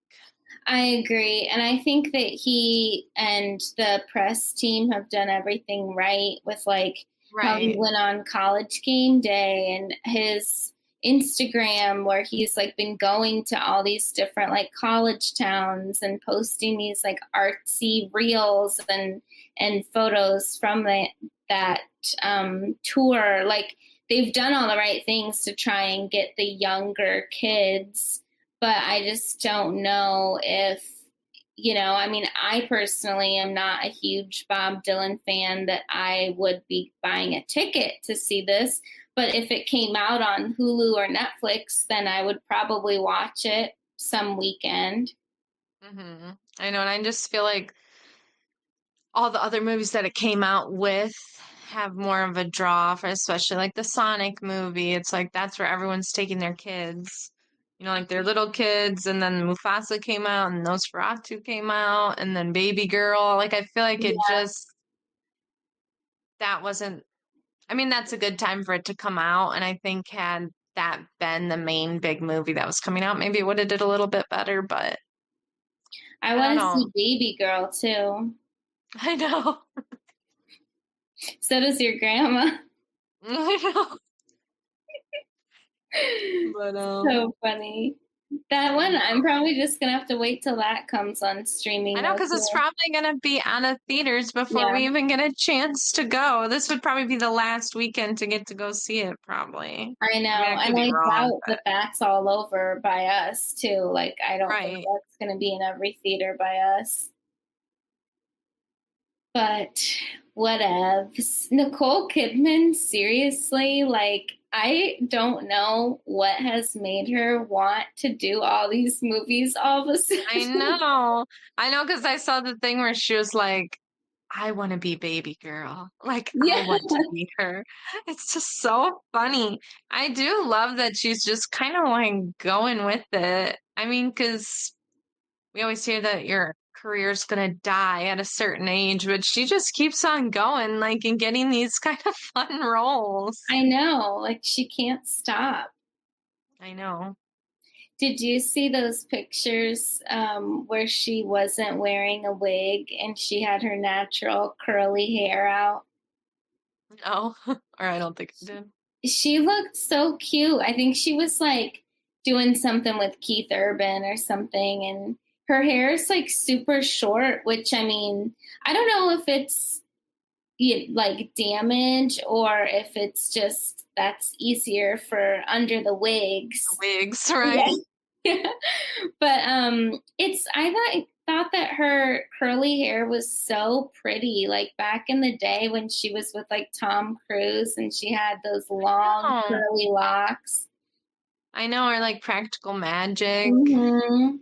I agree. And I think that he and the press team have done everything right with like how he Right. went on College Game Day and his, Instagram where he's like been going to all these different like college towns and posting these like artsy reels and photos from that tour. Like they've done all the right things to try and get the younger kids, but I just don't know if, I mean, I personally am not a huge Bob Dylan fan that I would be buying a ticket to see this. But if it came out on Hulu or Netflix, then I would probably watch it some weekend. Mm-hmm. I know, and I just feel like all the other movies that it came out with have more of a draw for, especially like the Sonic movie. It's like that's where everyone's taking their kids. Like their little kids, and then Mufasa came out, and Nosferatu came out, and then Baby Girl. Like I feel like Yeah. that wasn't, I mean, that's a good time for it to come out, and I think had that been the main big movie that was coming out, maybe it would have did a little bit better, but I I don't want to know. see Baby Girl too. I know. So does your grandma. I know. But So funny. That I one, know. I'm probably just gonna have to wait till that comes on I streaming know, though because it's too. probably going to be out of theaters before Yeah, we even get a chance to go. This would probably be the last weekend to get to go see it, probably. I I mean, know. I could And be I wrong, doubt but that that's all over by us too. Like, I don't think right. that's gonna be in every theater by us. But whatevs. Nicole Kidman, seriously, like, I don't know what has made her want to do all these movies all of a I sudden. know. I know, because I saw the thing where she was like, I want to be baby girl. Like, I Yeah, want to be her. It's just so funny. I do love that she's just kind of like going with it. I mean, because we always hear that your career's gonna die at a certain age, but she just keeps on going, like, and getting these kind of fun roles. I know. Like, she can't stop. I know. Did you see those pictures where she wasn't wearing a wig and she had her natural curly hair out? No, or I don't think I did. She looked so cute. I think she was like doing something with Keith Urban or something, and her hair is like super short, which I mean, I don't know if it's like damage or if it's just that's easier for under the The wigs. wigs, Yeah. right? But it's I thought that her curly hair was so pretty, like back in the day when she was with like Tom Cruise and she had those long No, curly locks. I know, or like Practical Magic. Hmm.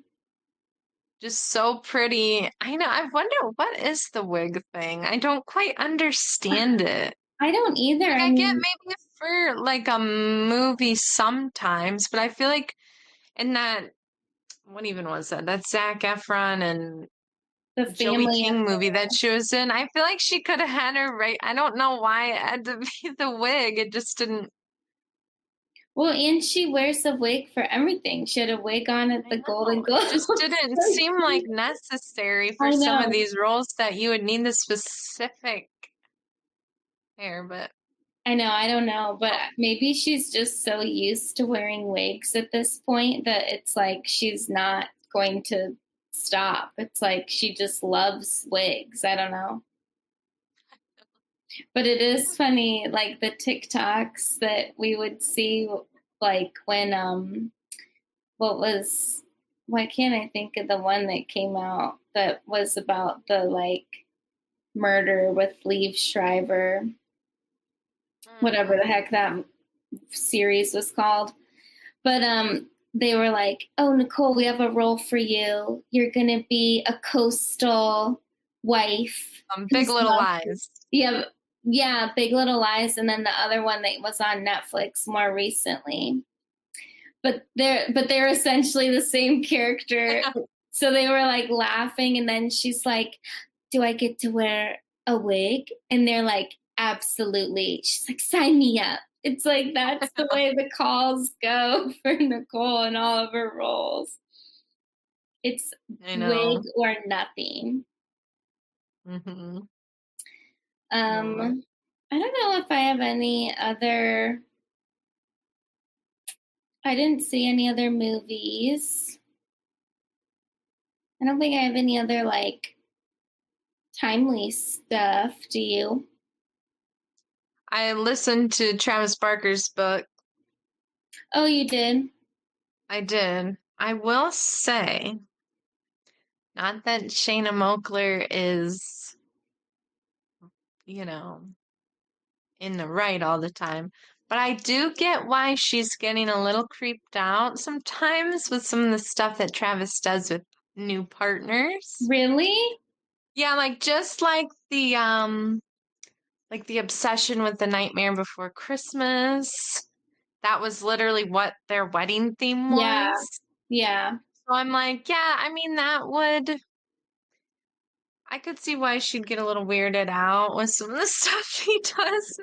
Just so pretty. I know. I wonder what is the wig thing. I don't quite understand it. I don't either. Like I I get mean, maybe for like a movie sometimes, but I feel like in that, what even was that? That Zac Efron and the Joey family King movie that she was in. I feel like she could have had her right. I don't know why it had to be the wig. It just didn't. well, and she wears a wig for everything. She had a wig on at I the Golden know. It Globes. just didn't seem like necessary for I some of know. these roles that you would need the specific hair, but I know, I don't know, but maybe she's just so used to wearing wigs at this point that it's like she's not going to stop. It's like she just loves wigs. I don't know. But it is funny, like the TikToks that we would see, like when, what was, why can't I think of the one that came out that was about the like murder with Liev Schreiber, whatever the heck that series was called. But they were like, "Oh, Nicole, we have a role for you. You're gonna be a coastal wife Big who's Little loved." Lies. Yeah, yeah, Big Little Lies, and then the other one that was on Netflix more recently. But they're essentially the same character. So they were like laughing, and then she's like, "Do I get to wear a wig?" And they're like, "Absolutely." She's like, "Sign me up." It's like that's the way the calls go for Nicole and all of her roles. It's I wig know. or nothing. Hmm. No. I don't know if I have any other I didn't see any other movies. I don't think I have any other like timely stuff. Do you? I listened to Travis Barker's book. Oh, you did? I did. I will say, not that Shayna Moakler is, you know, in the right all the time, but I do get why she's getting a little creeped out sometimes with some of the stuff that Travis does with new partners. Really? Yeah, just like the obsession with The Nightmare Before Christmas. That was literally what their wedding theme Yeah. was. Yeah. So I'm like, yeah, I mean I could see why she'd get a little weirded out with some of the stuff he does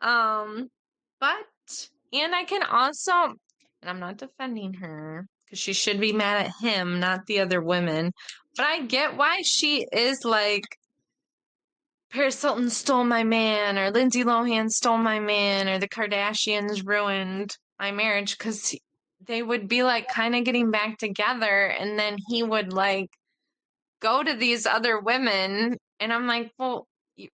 now. But and I can also, and I'm not defending her because she should be mad at him, not the other women. But I get why she is like Paris Hilton stole my man, or Lindsay Lohan stole my man, or the Kardashians ruined my marriage, because they would be like kind of getting back together, and then he would like go to these other women, and I'm like, well,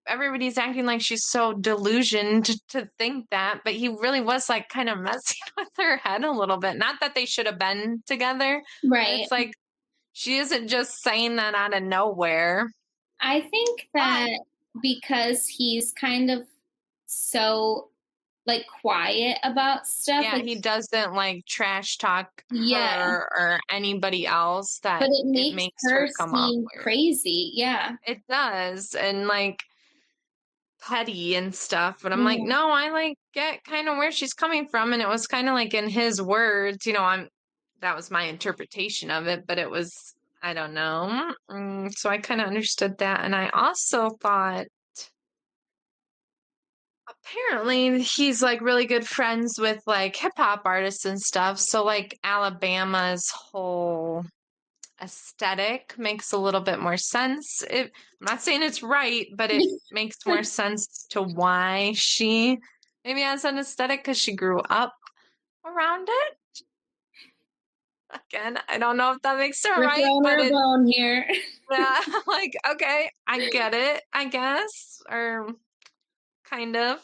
everybody's acting like she's so delusioned to think that, but he really was like kind of messing with her head a little bit. Not that they should have been together, but Right. it's like she isn't just saying that out of nowhere. I think that because he's kind of so like quiet about stuff, Yeah, like he doesn't like trash talk yeah, her or anybody else, but that it it makes makes her her come off seem weird. crazy. Yeah. It does, and like petty and stuff, but I'm like, Mhm. no, I like get kind of where she's coming from, and it was kind of like in his words, that was my interpretation of it, but it was, I don't know. So I kind of understood that, and I also thought apparently he's like really good friends with like hip hop artists and stuff. So like Alabama's whole aesthetic makes a little bit more sense. I'm not saying it's right, but it makes more sense to why she maybe has an aesthetic, because she grew up around it. Again, I don't know if that makes it We're right, throwing but her a it's, bone here. yeah, like, okay, I get it, I guess, or kind of.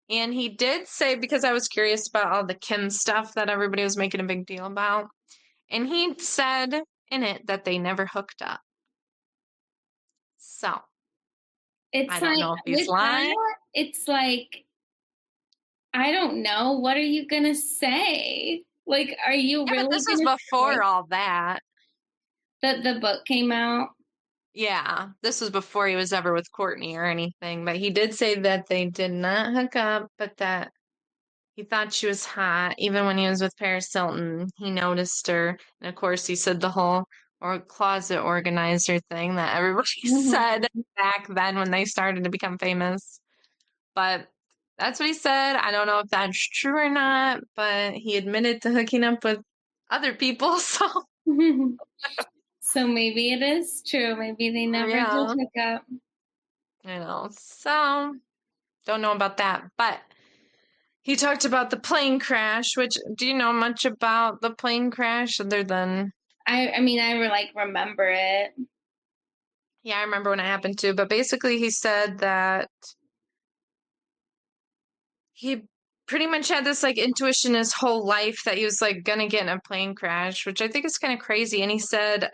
And he did say, because I was curious about all the Kim stuff that everybody was making a big deal about, and he said in it that they never hooked up. So I It's don't like know if he's with lying. that, it's like I don't know. What are you gonna say? Like, are you Yeah, but really this was gonna say before all that. that the book came out? Yeah, this was before he was ever with Courtney or anything. But he did say that they did not hook up, but that he thought she was hot. Even when he was with Paris Hilton, he noticed her. And of course, he said the whole or closet organizer thing that everybody said Mhm. back then when they started to become famous. But that's what he said. I don't know if that's true or not, but he admitted to hooking up with other people. So, So maybe it is true. Maybe they never did yeah, hook up. so don't know about that. But he talked about the plane crash, which, do you know much about the plane crash other than, I mean, I like remember it. yeah, I remember when it happened too, but basically he said that he pretty much had this like intuition his whole life that he was like gonna get in a plane crash, which I think is kind of crazy. And he said,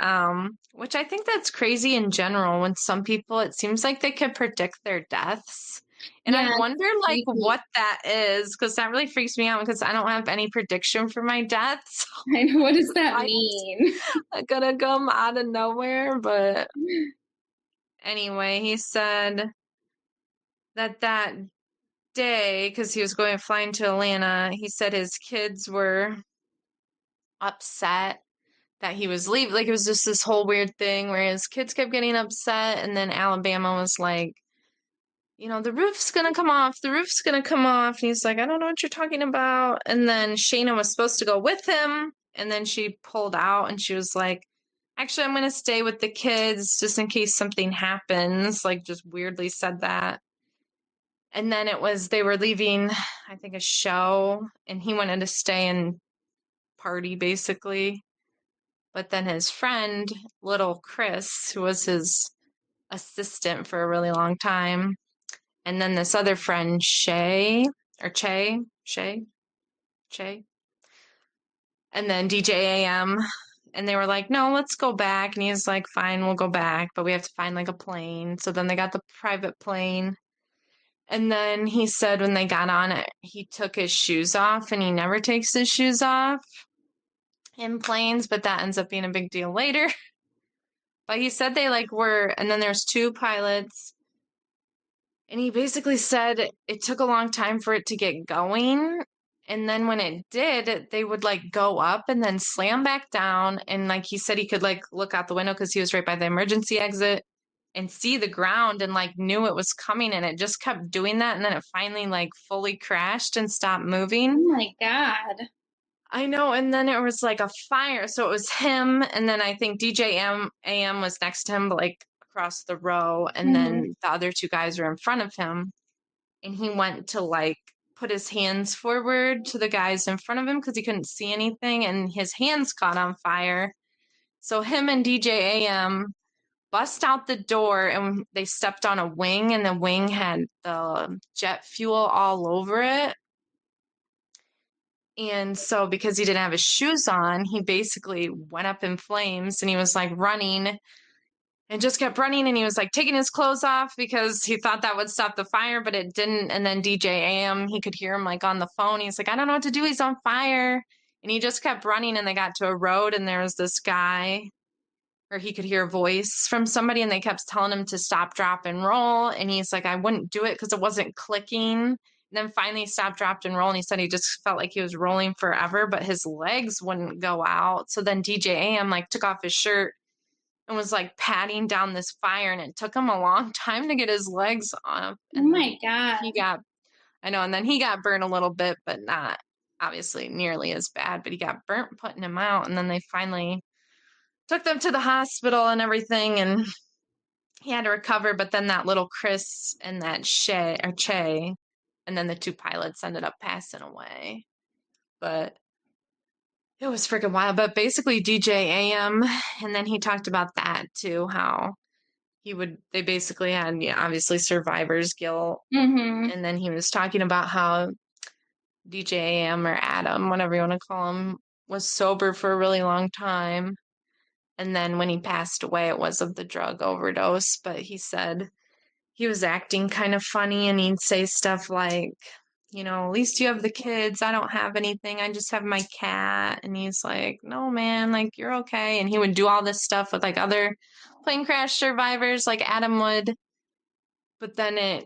which I think that's crazy in general, when some people it seems like they can predict their deaths. And I Yeah, wonder it's like creepy. what that is, because that really freaks me out because I don't have any prediction for my death. I know. What does So that I mean? gonna come out of nowhere. But anyway, he said that day, because he was going flying to Atlanta, he said his kids were upset that he was leaving. Like, it was just this whole weird thing where his kids kept getting upset, and then Alabama was like, the roof's gonna come off, the roof's gonna come off. And he's like, I don't know what you're talking about. And then Shayna was supposed to go with him, and then she pulled out, and she was like, actually, I'm gonna stay with the kids just in case something happens. Like, just weirdly said that. And then they were leaving, I think, a show, and he wanted to stay and party basically. But then his friend, little Chris, who was his assistant for a really long time, and then this other friend, Shay, and then DJ AM, and they were like, no, let's go back. And he's like, fine, we'll go back, but we have to find like a plane. So then they got the private plane. And then he said when they got on it, he took his shoes off, and he never takes his shoes off in planes, but that ends up being a big deal later. But he said they like were, and then there's two pilots, and he basically said it took a long time for it to get going. And then when it did, they would like go up and then slam back down. And like he said, he could like look out the window because he was right by the emergency exit and see the ground and like knew it was coming. And it just kept doing that. And then it finally like fully crashed and stopped moving. Oh my God. I know. And then it was like a fire. So it was him. And then I think DJ AM was next to him, but like across the row. And then the other two guys were in front of him. And he went to like put his hands forward to the guys in front of him because he couldn't see anything. And his hands caught on fire. So him and DJ AM bust out the door, and they stepped on a wing, and the wing had the jet fuel all over it. And so because he didn't have his shoes on, he basically went up in flames, and he was like running and just kept running, and he was like taking his clothes off because he thought that would stop the fire, but it didn't. And then DJ AM, he could hear him like on the phone. He's like, I don't know what to do. He's on fire. And he just kept running, and they got to a road, and there was this guy, or he could hear a voice from somebody, and they kept telling him to stop, drop, and roll. And he's like, I wouldn't do it because it wasn't clicking. And then finally stopped, dropped, and rolled. And he said he just felt like he was rolling forever, but his legs wouldn't go out. So then DJ AM like took off his shirt and was like patting down this fire, and it took him a long time to get his legs off. Oh my God. I know, and then he got burned a little bit, but not obviously nearly as bad, but he got burnt putting him out. And then they finally took them to the hospital and everything, and he had to recover. But then that little Chris and that Che, and then the two pilots ended up passing away. But it was freaking wild. But basically DJ AM, and then he talked about that too, how they basically had, obviously survivor's guilt. And then he was talking about how DJ AM, or Adam, whatever you want to call him, was sober for a really long time. And then when he passed away, it was of the drug overdose. But he said he was acting kind of funny, and he'd say stuff like, at least you have the kids. I don't have anything. I just have my cat. And he's like, no, man, like, you're okay. And he would do all this stuff with like other plane crash survivors, like Adam would. But then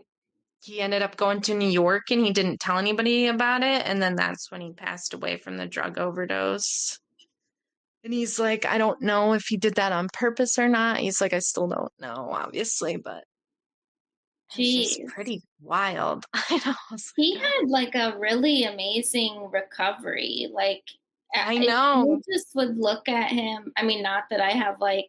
he ended up going to New York, and he didn't tell anybody about it. And then that's when he passed away from the drug overdose. And he's like, I don't know if he did that on purpose or not. He's like, I still don't know, obviously, but it's just pretty wild. I know. He had like a really amazing recovery. Like, I know. You just would look at him. I mean, not that I have like,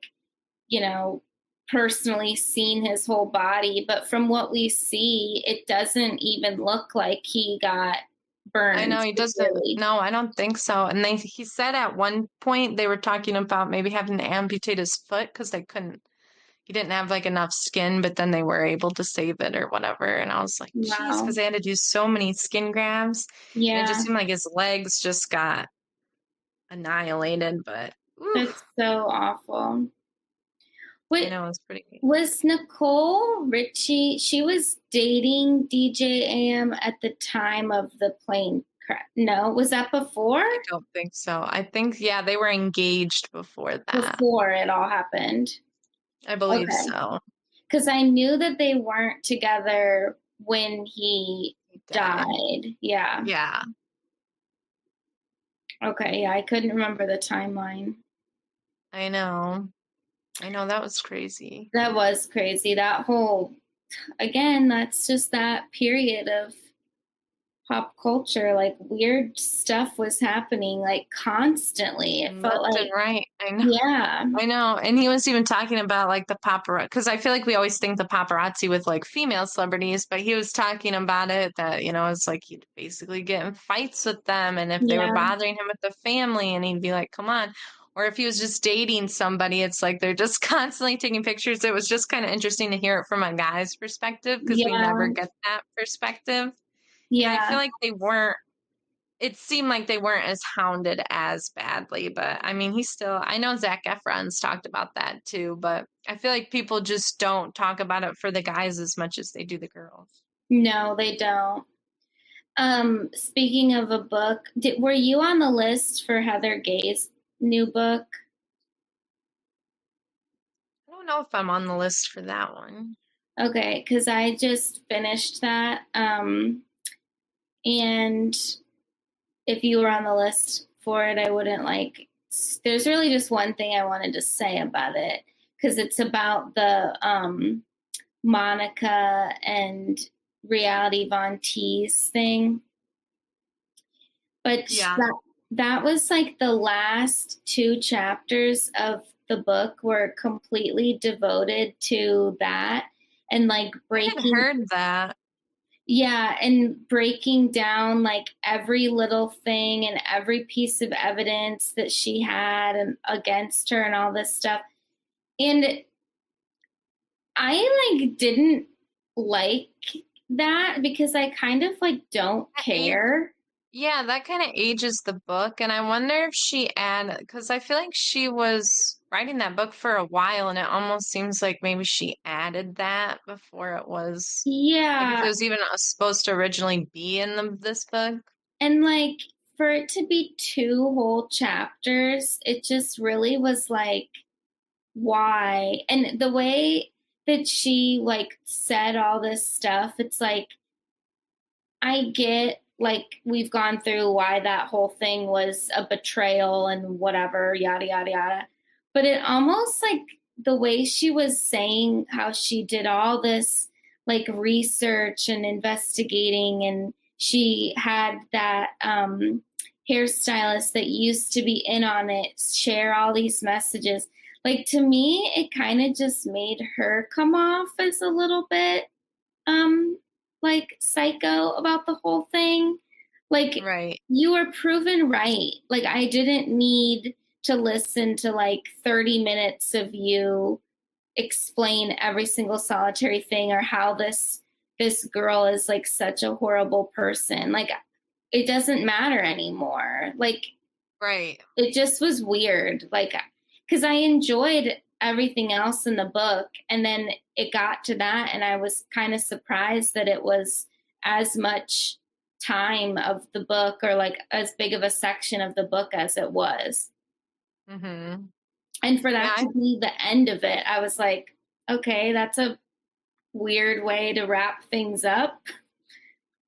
personally seen his whole body, but from what we see, it doesn't even look like he got burned. I know he doesn't. Really. No, I don't think so. And he said at one point they were talking about maybe having to amputate his foot because he didn't have like enough skin, but then they were able to save it or whatever. And I was like, geez, because they had to do so many skin grafts. Yeah. And it just seemed like his legs just got annihilated, but that's so awful. Wait, I know, it's pretty. Was Nicole Richie, she was dating DJ AM at the time of the plane crash? No, was that before? I don't think so. I think, they were engaged before that. Before it all happened. I believe so. Because I knew that they weren't together when he died. Yeah. Yeah. Okay, yeah, I couldn't remember the timeline. I know, that was crazy. That was crazy. That whole, again, that's just that period of pop culture. Like weird stuff was happening like constantly. It felt Left and like, right. I know. yeah, I know. And he was even talking about like the paparazzi, because I feel like we always think the paparazzi with like female celebrities, but he was talking about it that, it's like he'd basically get in fights with them. And if they were yeah, bothering him with the family, and he'd be like, come on. Or if he was just dating somebody, it's like they're just constantly taking pictures. It was just kind of interesting to hear it from a guy's perspective because we never yeah, get that perspective. And I feel yeah. like it seemed like they weren't as hounded as badly, but I mean, I know Zac Efron's talked about that too, but I feel like people just don't talk about it for the guys as much as they do the girls. No, they don't. Speaking of a book, were you on the list for Heather Gay's new book? I don't know if I'm on the list for that one. Okay, because I just finished that. And if you were on the list for it, I wouldn't like. There's really just one thing I wanted to say about it because it's about the Monica and Reality Von Teese thing. But Yeah. that was like the last two chapters of the book were completely devoted to that and like I had breaking, heard that. yeah, and breaking down like every little thing and every piece of evidence that she had and against her and all this stuff. And I like didn't like that because I kind of like don't care. Yeah, that kind of ages the book, and I wonder if because I feel like she was writing that book for a while, and it almost seems like maybe she added that before it was, like if Yeah, it was even supposed to originally be in this book. and like for it to be two whole chapters, it just really was like, why? And the way that she like said all this stuff, it's like, I get like we've gone through why that whole thing was a betrayal and whatever, yada, yada, yada. But it almost like the way she was saying how she did all this like research and investigating, and she had that hairstylist that used to be in on it share all these messages. Like to me, it kind of just made her come off as a little bit um like psycho about the whole thing. Like Right. you were proven right. Like I didn't need to listen to like 30 minutes of you explain every single solitary thing or how this girl is like such a horrible person. Like it doesn't matter anymore. Like Right. it just was weird. Like because I enjoyed everything else in the book, and then it got to that, and I was kind of surprised that it was as much time of the book or like as big of a section of the book as it was. Mm-hmm. And for Yeah, that to be the end of it, I was like, okay, that's a weird way to wrap things up.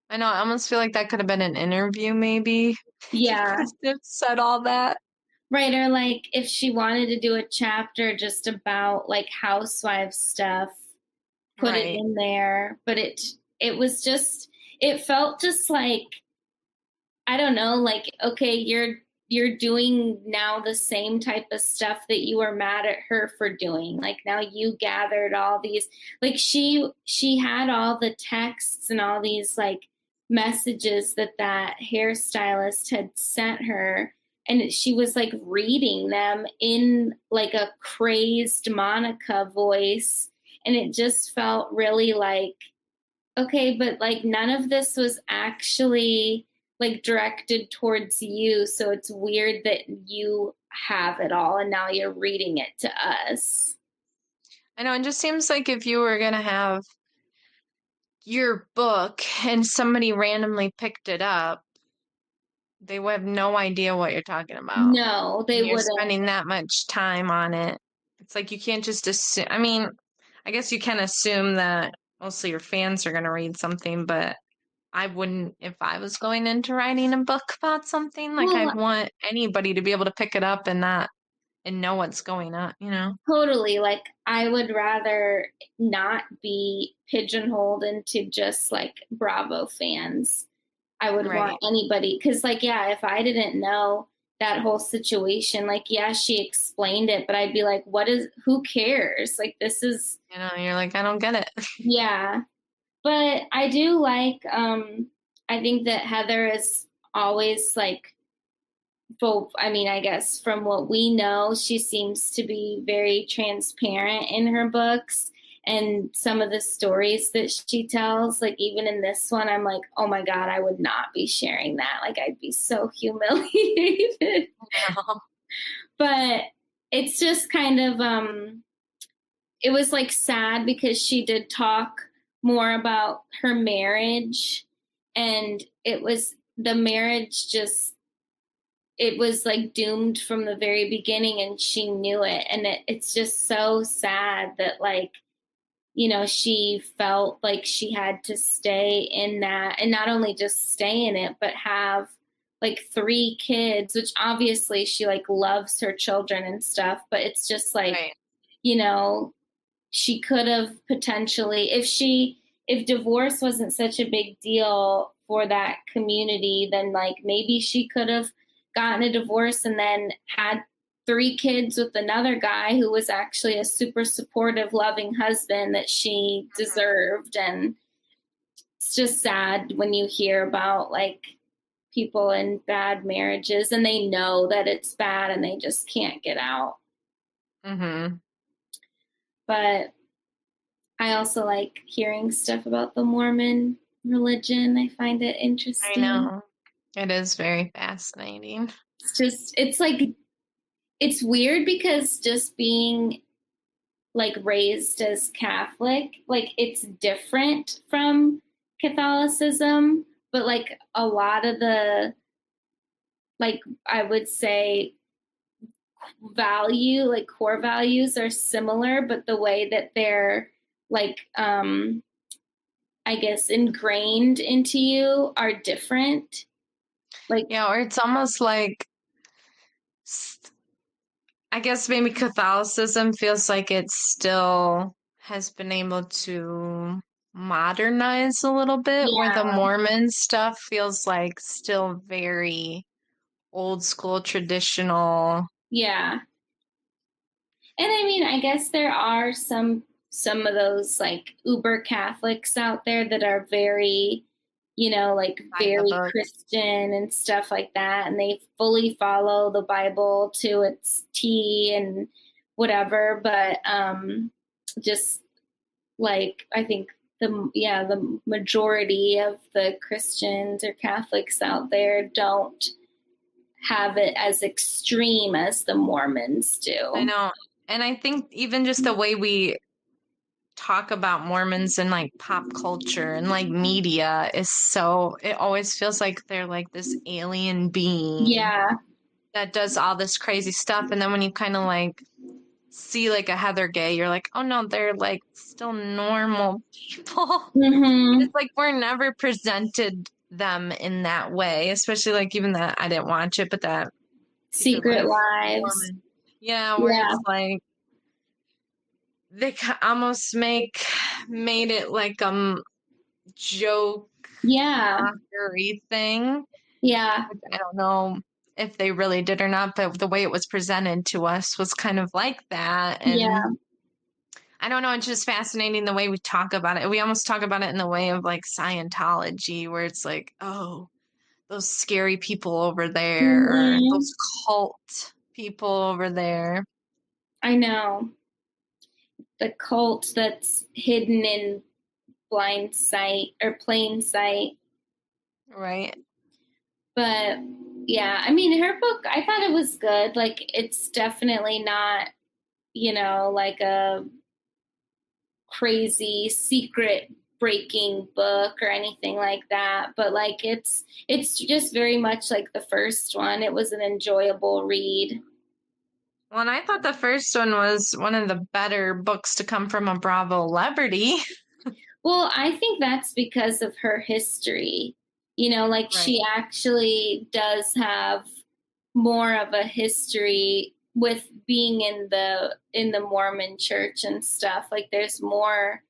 I know. I almost feel like that could have been an interview, maybe. Yeah. It said all that. Right. Or like if she wanted to do a chapter just about like housewives stuff, put it Right. in there. But it was just it felt just like, I don't know, like okay, you're doing now the same type of stuff that you were mad at her for doing. Like now you gathered all these, like she had all the texts and all these like messages that hairstylist had sent her, and she was like reading them in like a crazed Monica voice, and it just felt really like, okay, but like none of this was actually like directed towards you, so it's weird that you have it all and now you're reading it to us. I know. It just seems like if you were going to have your book and somebody randomly picked it up, they would have no idea what you're talking about. No, they And you're wouldn't. spending that much time on it. It's like you can't just assume. I mean, I guess you can assume that mostly your fans are going to read something, but I wouldn't if I was going into writing a book about something. Like I'd Well, want anybody to be able to pick it up and know what's going on. totally. Like I would rather not be pigeonholed into just like Bravo fans. I would want Right. anybody. Cause like, yeah, if I didn't know that whole situation, like, yeah, she explained it, but I'd be like, who cares? Like, this is, You know, you're like, I don't get it. yeah. But I do like, I think that Heather is always like, well, I mean, I guess from what we know, she seems to be very transparent in her books and some of the stories that she tells. Like, even in this one, I'm like, oh my God, I would not be sharing that. Like, I'd be so humiliated. No. But it's just kind of, it was like sad because she did talk more about her marriage, and it was the marriage just, it was like doomed from the very beginning, and she knew it. And it's just so sad that, like, you know, she felt like she had to stay in that, and not only just stay in it, but have like 3 kids, which obviously she like loves her children and stuff, but it's just like, Right. you know, she could have potentially, if divorce wasn't such a big deal for that community, then like maybe she could have gotten a divorce and then had 3 kids with another guy who was actually a super supportive, loving husband that she deserved. And it's just sad when you hear about like people in bad marriages and they know that it's bad and they just can't get out. Mm-hmm. But I also like hearing stuff about the Mormon religion. I find it I interesting. know. It is very fascinating. It's like, it's weird because just being like raised as Catholic, like it's different from Catholicism, but like a lot of the, like, I would say like core values are similar, but the way that they're like, I guess ingrained into you are different. Like, Yeah, or it's almost like, I guess maybe Catholicism feels like it still has been able to modernize a little bit, where the yeah, Mormon stuff feels like still very old school, traditional. yeah. And I mean, I guess there are some of those like uber Catholics out there that are very, you know, like By the very book. Christian and stuff like that, and they fully follow the Bible to its T and whatever. But just like, I think the majority of the Christians or Catholics out there don't have it as extreme as the Mormons I do. know. And I think even just the way we talk about Mormons in like pop culture and like media is so, it always feels like they're like this alien being Yeah, that does all this crazy stuff. And then when you kind of like see like a Heather Gay, you're like, oh no, they're like still normal people. mm-hmm. It's like we're never presented them in that way, especially like even that, I didn't watch it, but that Secret Secret Life Lives. Mormon. Yeah, where Yeah, it's like they almost made it like joke yeah, mockery thing. yeah, I don't know if they really did or not, but the way it was presented to us was kind of like that. yeah, And I don't know, it's just fascinating the way we talk about it. We almost talk about it in the way of like Scientology, where it's like, oh, those scary people over there, or mm-hmm. those cult people over there. I know. The cult that's hidden in blind sight or plain sight. Right. But yeah, I mean, her book, I thought it was good. Like, it's definitely not, you know, like a crazy secret breaking book or anything like that, but like it's just very much like the first one. It was an enjoyable read. Well, and I thought the first one was one of the better books to come from a Bravo celebrity. Well, I think that's because of her history. You know, like Right. she actually does have more of a history with being in the Mormon church and stuff. Like there's more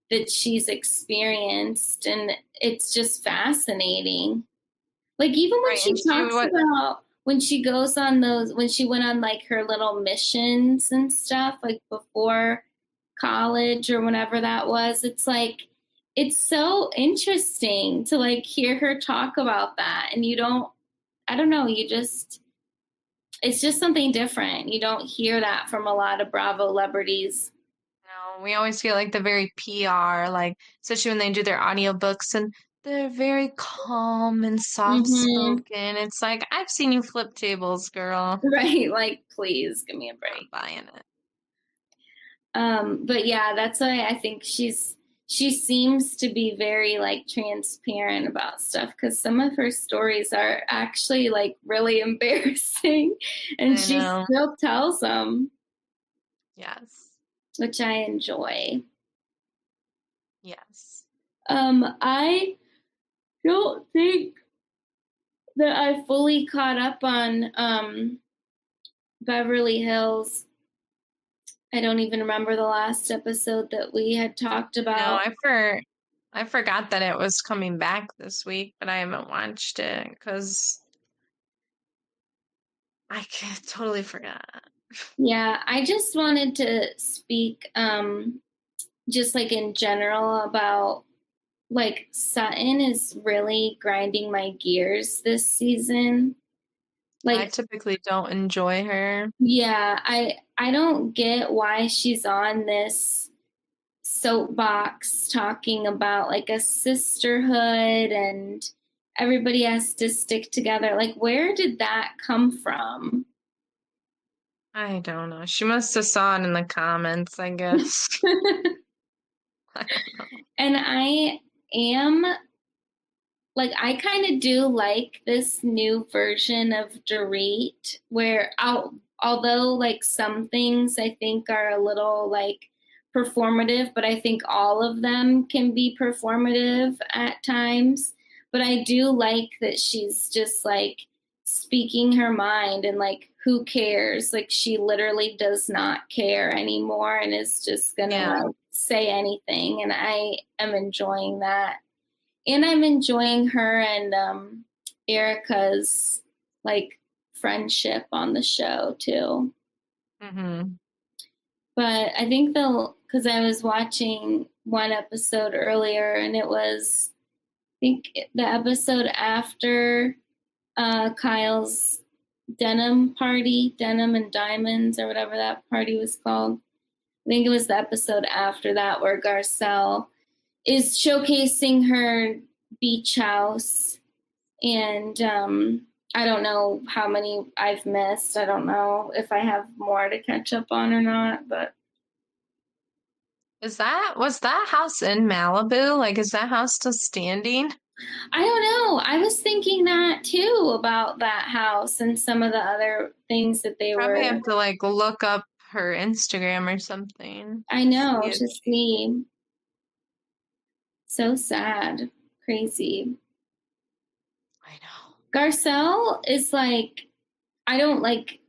that she's experienced, and it's just fascinating. Like, even when Right, she and talks about when she goes on those, when she went on like her little missions and stuff, like before college or whenever that was, it's like, it's so interesting to like hear her talk about that. And I don't know, it's just something different. You don't hear that from a lot of Bravo celebrities. no, we always get like the very PR, like especially when they do their audiobooks and they're very calm and soft Mm-hmm. spoken. It's like I've seen you flip tables, girl. Right. Like, please give me a Not break. buying it. But yeah, that's why I think she seems to be very like transparent about stuff, because some of her stories are actually like really embarrassing, and I she know. still tells them, Yes. which I enjoy. Yes. I don't think that I fully caught up on Beverly Hills. I don't even remember the last episode that we had talked No, about. I forgot that it was coming back this week, but I haven't watched it because totally forgot. Yeah, I just wanted to speak just like in general about like Sutton is really grinding my gears this season. I Like, typically don't enjoy her. yeah, I don't get why she's on this soapbox talking about like a sisterhood and everybody has to stick together. Like, where did that come from? I don't know. She must have saw it in the comments, I guess. I don't know. And I am like, I kind of do like this new version of Dorit where although like some things I think are a little like performative, but I think all of them can be performative at times. But I do like that she's just like speaking her mind and like, who cares? Like, she literally does not care anymore and is just gonna Yeah. like say anything. And I am enjoying that, and I'm enjoying her and Erica's like friendship on the show too. Mm-hmm. But I think because I was watching one episode earlier, and it was, I think, the episode after Kyle's denim and diamonds, or whatever that party was called. I think it was the episode after that where Garcelle is showcasing her beach house, and I don't know how many I've missed. I don't know if I have more to catch up on or not, but Was that house in Malibu? Like, is that house still standing? I don't know. I was thinking that too about that house and some of the other things that they Probably were. have to like look up her Instagram or something I to see know, if to she. see. So sad. Crazy. I know. Garcelle is like, I don't like,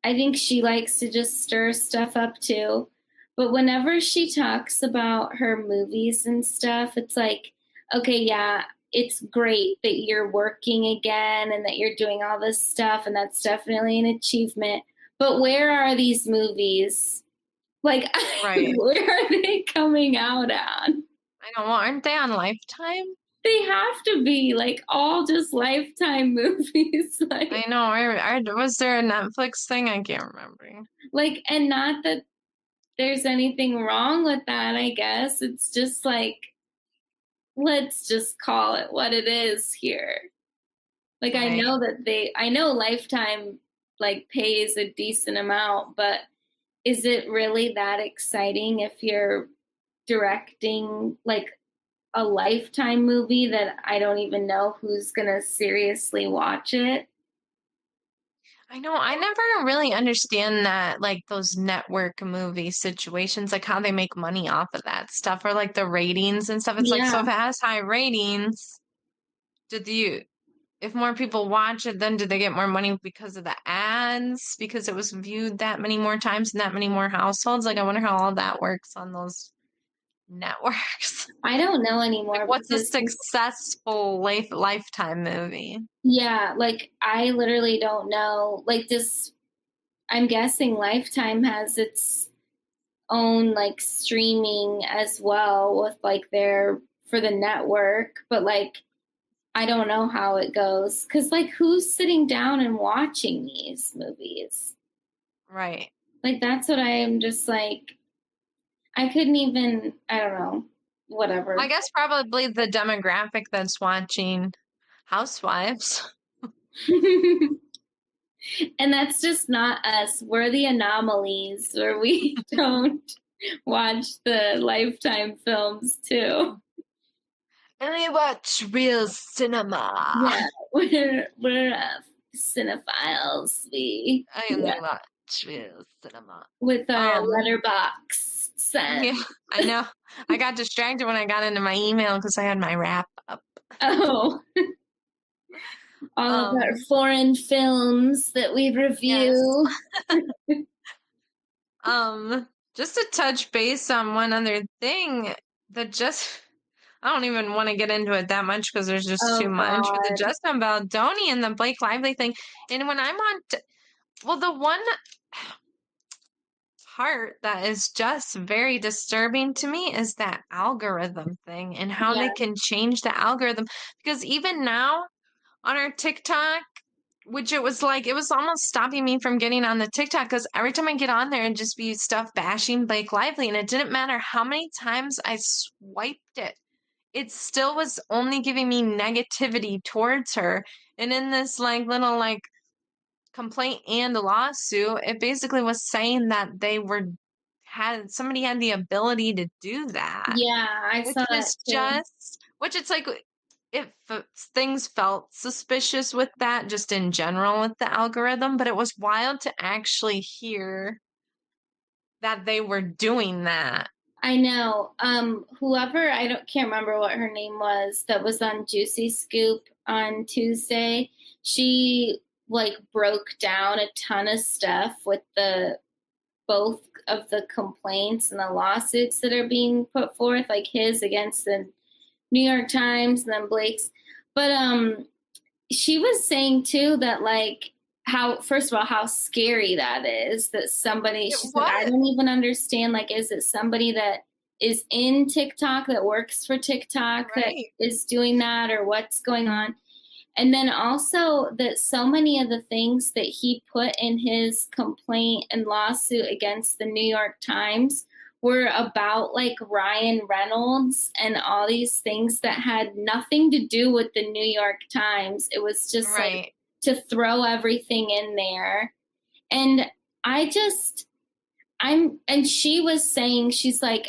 I think she likes to just stir stuff up too. But whenever she talks about her movies and stuff, it's like, okay, yeah, it's great that you're working again and that you're doing all this stuff, and that's definitely an achievement. But where are these movies? Like, Right. where are they coming out on? I don't know. Aren't they on Lifetime? They have to be like all just Lifetime movies. I know. Was there a Netflix thing? I can't remember. And not that there's anything wrong with that, I guess. It's just like, let's just call it what it is here. Like, Right. I know Lifetime like pays a decent amount, but is it really that exciting if you're directing like a Lifetime movie that I don't even know who's gonna seriously watch it? I know. I never really understand that, like those network movie situations, like how they make money off of that stuff, or like the ratings and stuff. It's like, so Yeah. if it has high ratings, did you, if more people watch it, then do they get more money because of the ads? Because it was viewed that many more times in that many more households? Like, I wonder how all that works on those networks? I don't know anymore. Like, what's a successful Lifetime movie? Yeah, like, I literally don't know. Like, this, I'm guessing Lifetime has its own, like, streaming as well with, like, for the network, but, like, I don't know how it goes. 'Cause, like, who's sitting down and watching these movies? Right. Like, that's what I am just like, I couldn't even, I don't know, whatever. I guess probably the demographic that's watching Housewives. And that's just not us. We're the anomalies where we don't watch the Lifetime films too. And we watch real cinema. Yeah, we're cinephiles. I only watch real cinema. With our letterbox set. Yeah, I know. I got distracted when I got into my email because I had my wrap up. Oh. All of our foreign films that we review. Yes. Just to touch base on one other thing that I don't even want to get into it that much because there's just too much. But the Justin Baldoni and the Blake Lively thing. And when I'm on, the one part that is just very disturbing to me is that algorithm thing and how they can change the algorithm. Because even now on our TikTok, which it was almost stopping me from getting on the TikTok because every time I get on there, it'd just be stuff bashing Blake Lively. And it didn't matter how many times I swiped it. It still was only giving me negativity towards her. And in this little complaint and lawsuit, it basically was saying that somebody had the ability to do that. Yeah, I saw that too. Which it's like, things felt suspicious with that, just in general with the algorithm, but it was wild to actually hear that they were doing that. I know. Whoever, can't remember what her name was, that was on Juicy Scoop on Tuesday. She broke down a ton of stuff with both of the complaints and the lawsuits that are being put forth, like his against the New York Times and then Blake's. But she was saying too that first of all, how scary that is that somebody, she said, I don't even understand, is it somebody that is in TikTok, that works for TikTok, that is doing that, or what's going on? And then also that so many of the things that he put in his complaint and lawsuit against the New York Times were about Ryan Reynolds and all these things that had nothing to do with the New York Times. It was just to throw everything in there. And and she was saying, she's like,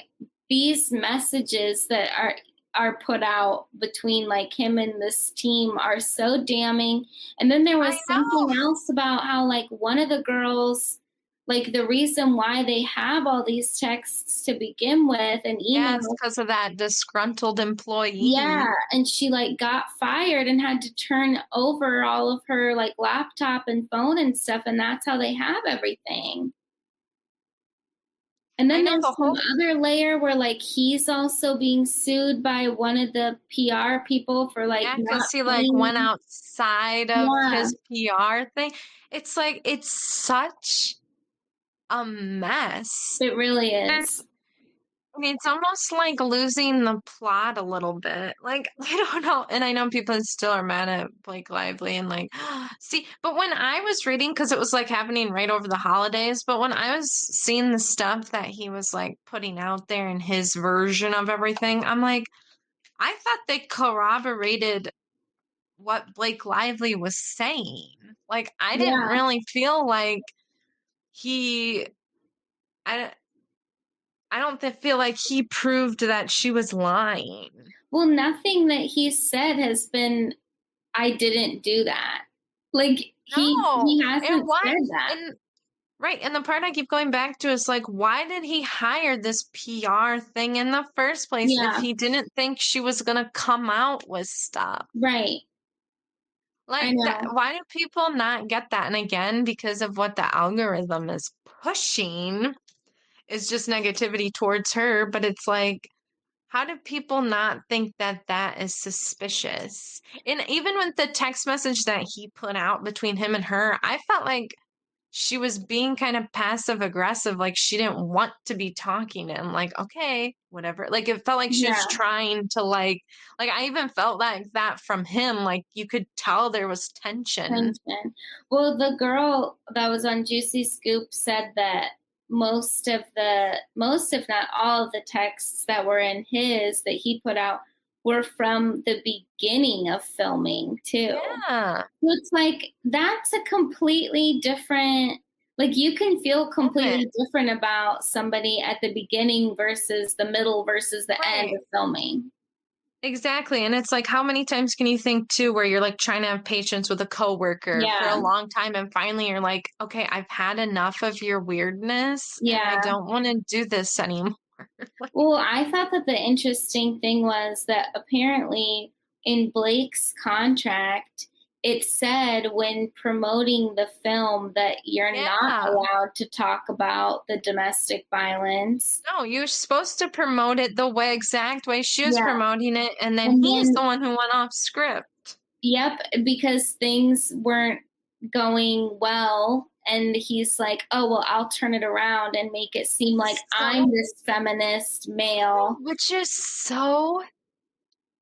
these messages that are put out between him and this team are so damning. And then there was something else about how one of the girls, the reason why they have all these texts to begin with and emails. Yes, because of that disgruntled employee. Yeah, and she got fired and had to turn over all of her laptop and phone and stuff, and that's how they have everything. And then there's some other layer where he's also being sued by one of the PR people for because he went outside of his PR thing. It's it's such a mess. It really is. It's almost like losing the plot a little bit. I don't know. And I know people still are mad at Blake Lively and see, but when I was reading, because it was happening right over the holidays, but when I was seeing the stuff that he was putting out there in his version of everything, I'm I thought they corroborated what Blake Lively was saying. I didn't really feel I don't feel like he proved that she was lying. Well, nothing that he said has been, I didn't do that. He hasn't said that. And the part I keep going back to is why did he hire this PR thing in the first place if he didn't think she was going to come out with stuff? Right. Why do people not get that? And again, because of what the algorithm is pushing, is just negativity towards her. But it's how do people not think that that is suspicious? And even with the text message that he put out between him and her, I felt like she was being kind of passive aggressive, like she didn't want to be talking to him, like, okay, whatever. Like it felt like she was Yeah. trying to like I even felt like that from him. Like you could tell there was tension. Tension. Well, the girl that was on Juicy Scoop said that most, if not all of the texts that were in his that he put out were from the beginning of filming too. Yeah. So it's like, that's a completely different, like you can feel completely different about somebody at the beginning versus the middle versus the end Right. of filming. Exactly. And it's like, how many times can you think too, where you're like trying to have patience with a coworker for a Yeah. long time and finally you're like, okay, I've had enough of your weirdness and I Yeah. don't want to do this anymore. Like, Well, I thought that the interesting thing was that apparently in Blake's contract, it said when promoting the film that you're not yeah. allowed to talk about the domestic violence. No, you're supposed to promote it the exact way she was Yeah. promoting it, and then And he's the then, one who went off script. yep, because things weren't going well. And he's like, oh, well, I'll turn it around and make it seem like So, I'm this feminist male. which is so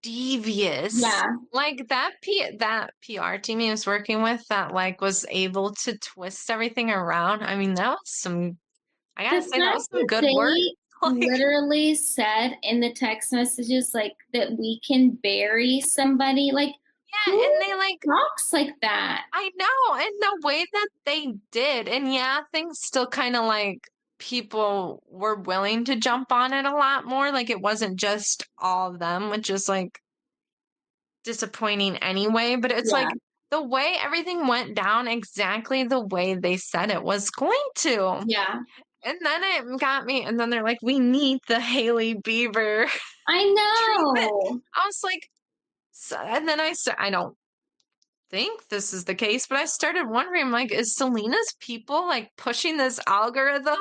devious. Yeah. Like that PR team he was working with that like was able to twist everything around. I mean, that was some I The gotta say that fact was some that good work. they Like, literally said in the text messages, like, that we can bury somebody, like, yeah, who and they like talks like that? I know, and the way that they did, and yeah, things still kind of like people were willing to jump on it a lot more. Like it wasn't just all of them, which is like disappointing anyway. But it's Yeah, like the way everything went down exactly the way they said it was going to. yeah. And then it got me, and then they're like, we need the Haley Bieber I treatment. know. I was like, so, and then I don't think this is the case, but I started wondering, like, is Selena's people like pushing this algorithm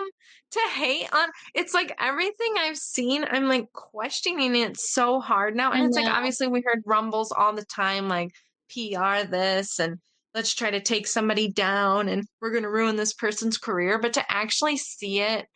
to hate on? It's like everything I've seen, I'm like questioning it so hard now. I And it's like, know. obviously, we heard rumbles all the time, like PR this and let's try to take somebody down and we're going to ruin this person's career. But to actually see it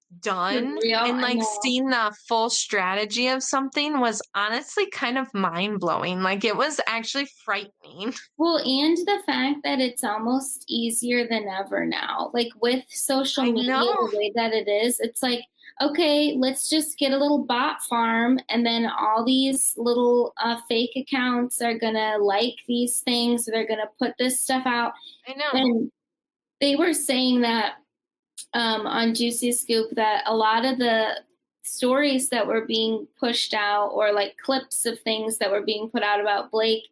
For done real, and I like know. seeing the full strategy of something was honestly kind of mind blowing. Like it was actually frightening. Well, and the fact that it's almost easier than ever now. Like with social I media, know. the way that it is, it's like, okay, let's just get a little bot farm, and then all these little fake accounts are gonna like these things. They're gonna put this stuff out. I know. And they were saying that on Juicy Scoop that a lot of the stories that were being pushed out, or like clips of things that were being put out about Blake,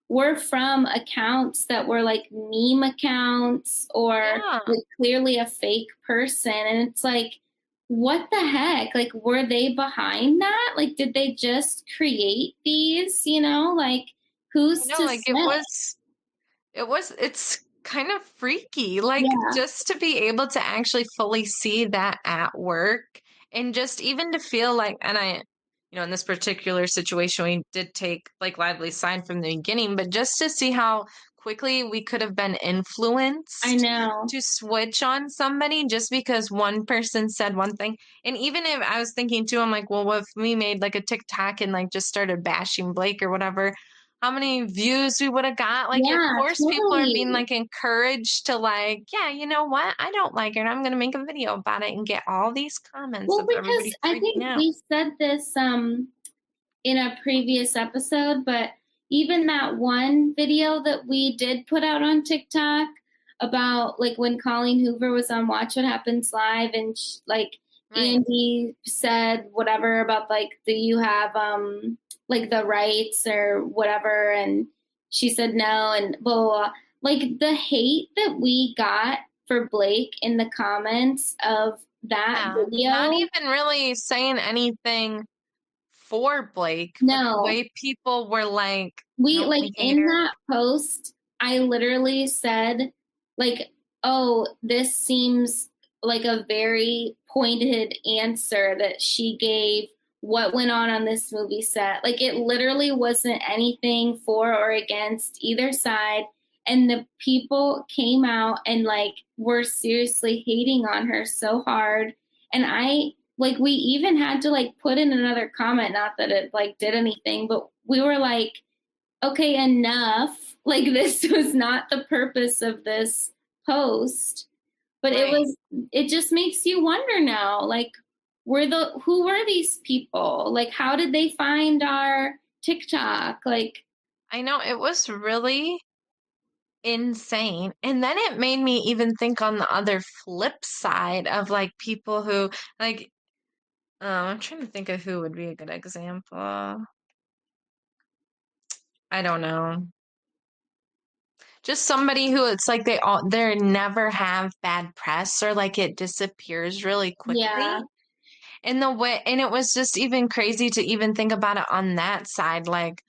were from accounts that were like meme accounts or Yeah. like clearly a fake person. And it's like, what the heck? Like, were they behind that? Like, did they just create these? Like, I who's know, to like say? it's kind of freaky. Like Yeah, just to be able to actually fully see that at work and just even to feel like and in this particular situation we did take like Lively's side from the beginning, but just to see how quickly we could have been I influenced know. to switch on somebody just because one person said one thing. And even if I was thinking too, I'm like, well, what if we made like a TikTok and like just started bashing Blake or whatever, how many views we would have got. Like, of Yeah, course, people are being totally. like encouraged to like, yeah, you know what? I don't like her, and I'm gonna make a video about it and get all these comments Well, of because everybody I freaking think out. we said this in a previous episode, but even that one video that we did put out on TikTok about like when Colleen Hoover was on Watch What Happens Live, and like Right. Andy said whatever about like, do you have like the rights or whatever, and she said no, and blah blah blah. Like the hate that we got for Blake in the comments of that Yeah. Not video. even really saying anything for Blake, but the No, way people were like, we nope, like we hate in her. that post, I literally said, like, oh, this seems like a very pointed answer that she gave what went on this movie set. Like, it literally wasn't anything for or against either side. And the people came out and like were seriously hating on her so hard. And we even had to like put in another comment, not that it like did anything, but we were like, okay, enough. Like, this was not the purpose of this post. But Right. it just makes you wonder now, like, who were these people? Like, how did they find our TikTok? Like, I know it was really insane. And then it made me even think on the other flip side of like people who like I'm trying to think of who would be a good example. I don't know. Just somebody who it's like they never have bad press or like it disappears really yeah, quickly. And it was just even crazy to even think about it on that side. Like,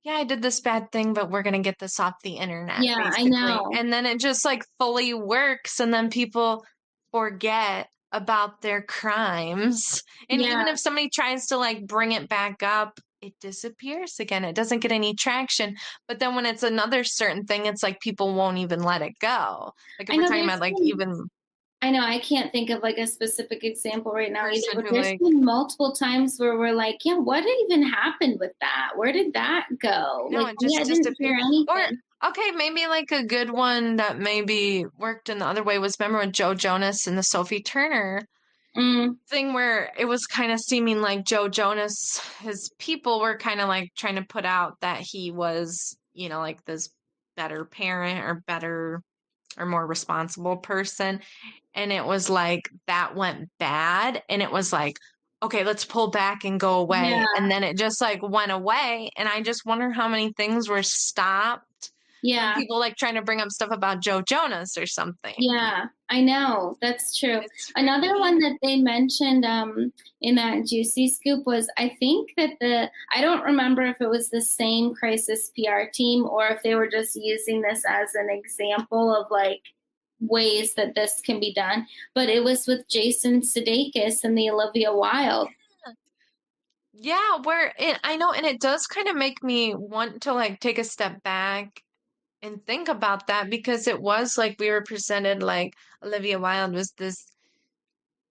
yeah, I did this bad thing, but we're gonna get this off the internet, yeah, I basically. know. And then it just like fully works, and then people forget about their crimes. And even Yeah, if somebody tries to like bring it back up, it disappears again. It doesn't get any traction. But then when it's another certain thing, it's like people won't even let it go. Like if I we're know talking there's about like been even I know I can't think of like a specific example right now either, person but who there's like been multiple times where we're like, yeah, what even happened with that? Where did that go? no, Like, it just I didn't hear disappeared. Or anything. okay, maybe like a good one that maybe worked in the other way was remember with Joe Jonas and the Sophie Turner Mm, thing where it was kind of seeming like Joe Jonas, his people were kind of like trying to put out that he was, like this better parent or better or more responsible person. And it was like that went bad. And it was like, okay, let's pull back and go away. yeah, And then it just like went away. And I just wonder how many things were stopped from yeah. people like trying to bring up stuff about Joe Jonas or something. Yeah, I know. That's true. It's Another really, one that they mentioned in that Juicy Scoop was I think that I don't remember if it was the same crisis PR team or if they were just using this as an example of like ways that this can be done, but it was with Jason Sudeikis and the Olivia Wilde. yeah, I know, and it does kind of make me want to like take a step back and think about that because it was like we were presented like Olivia Wilde was this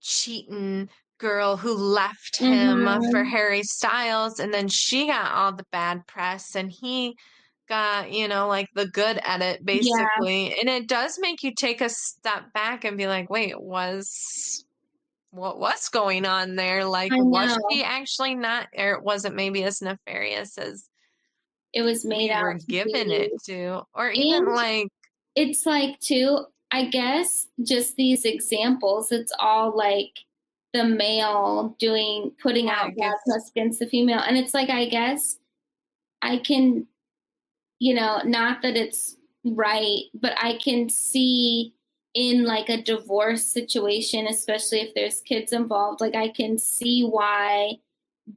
cheating girl who left him for Mm-hmm. Harry Styles, and then she got all the bad press, and he got, like the good edit, Yeah, basically. And it does make you take a step back and be like, wait, what was going on there? Like, I was know. she actually not, or was it maybe as nefarious as It was made we out were to given it be. to? Or even And like, it's like too, I guess just these examples, it's all like the male putting yeah, out it bad gets press against the female. And it's like, I guess I can, not that it's right, but I can see in like a divorce situation, especially if there's kids involved, like I can see why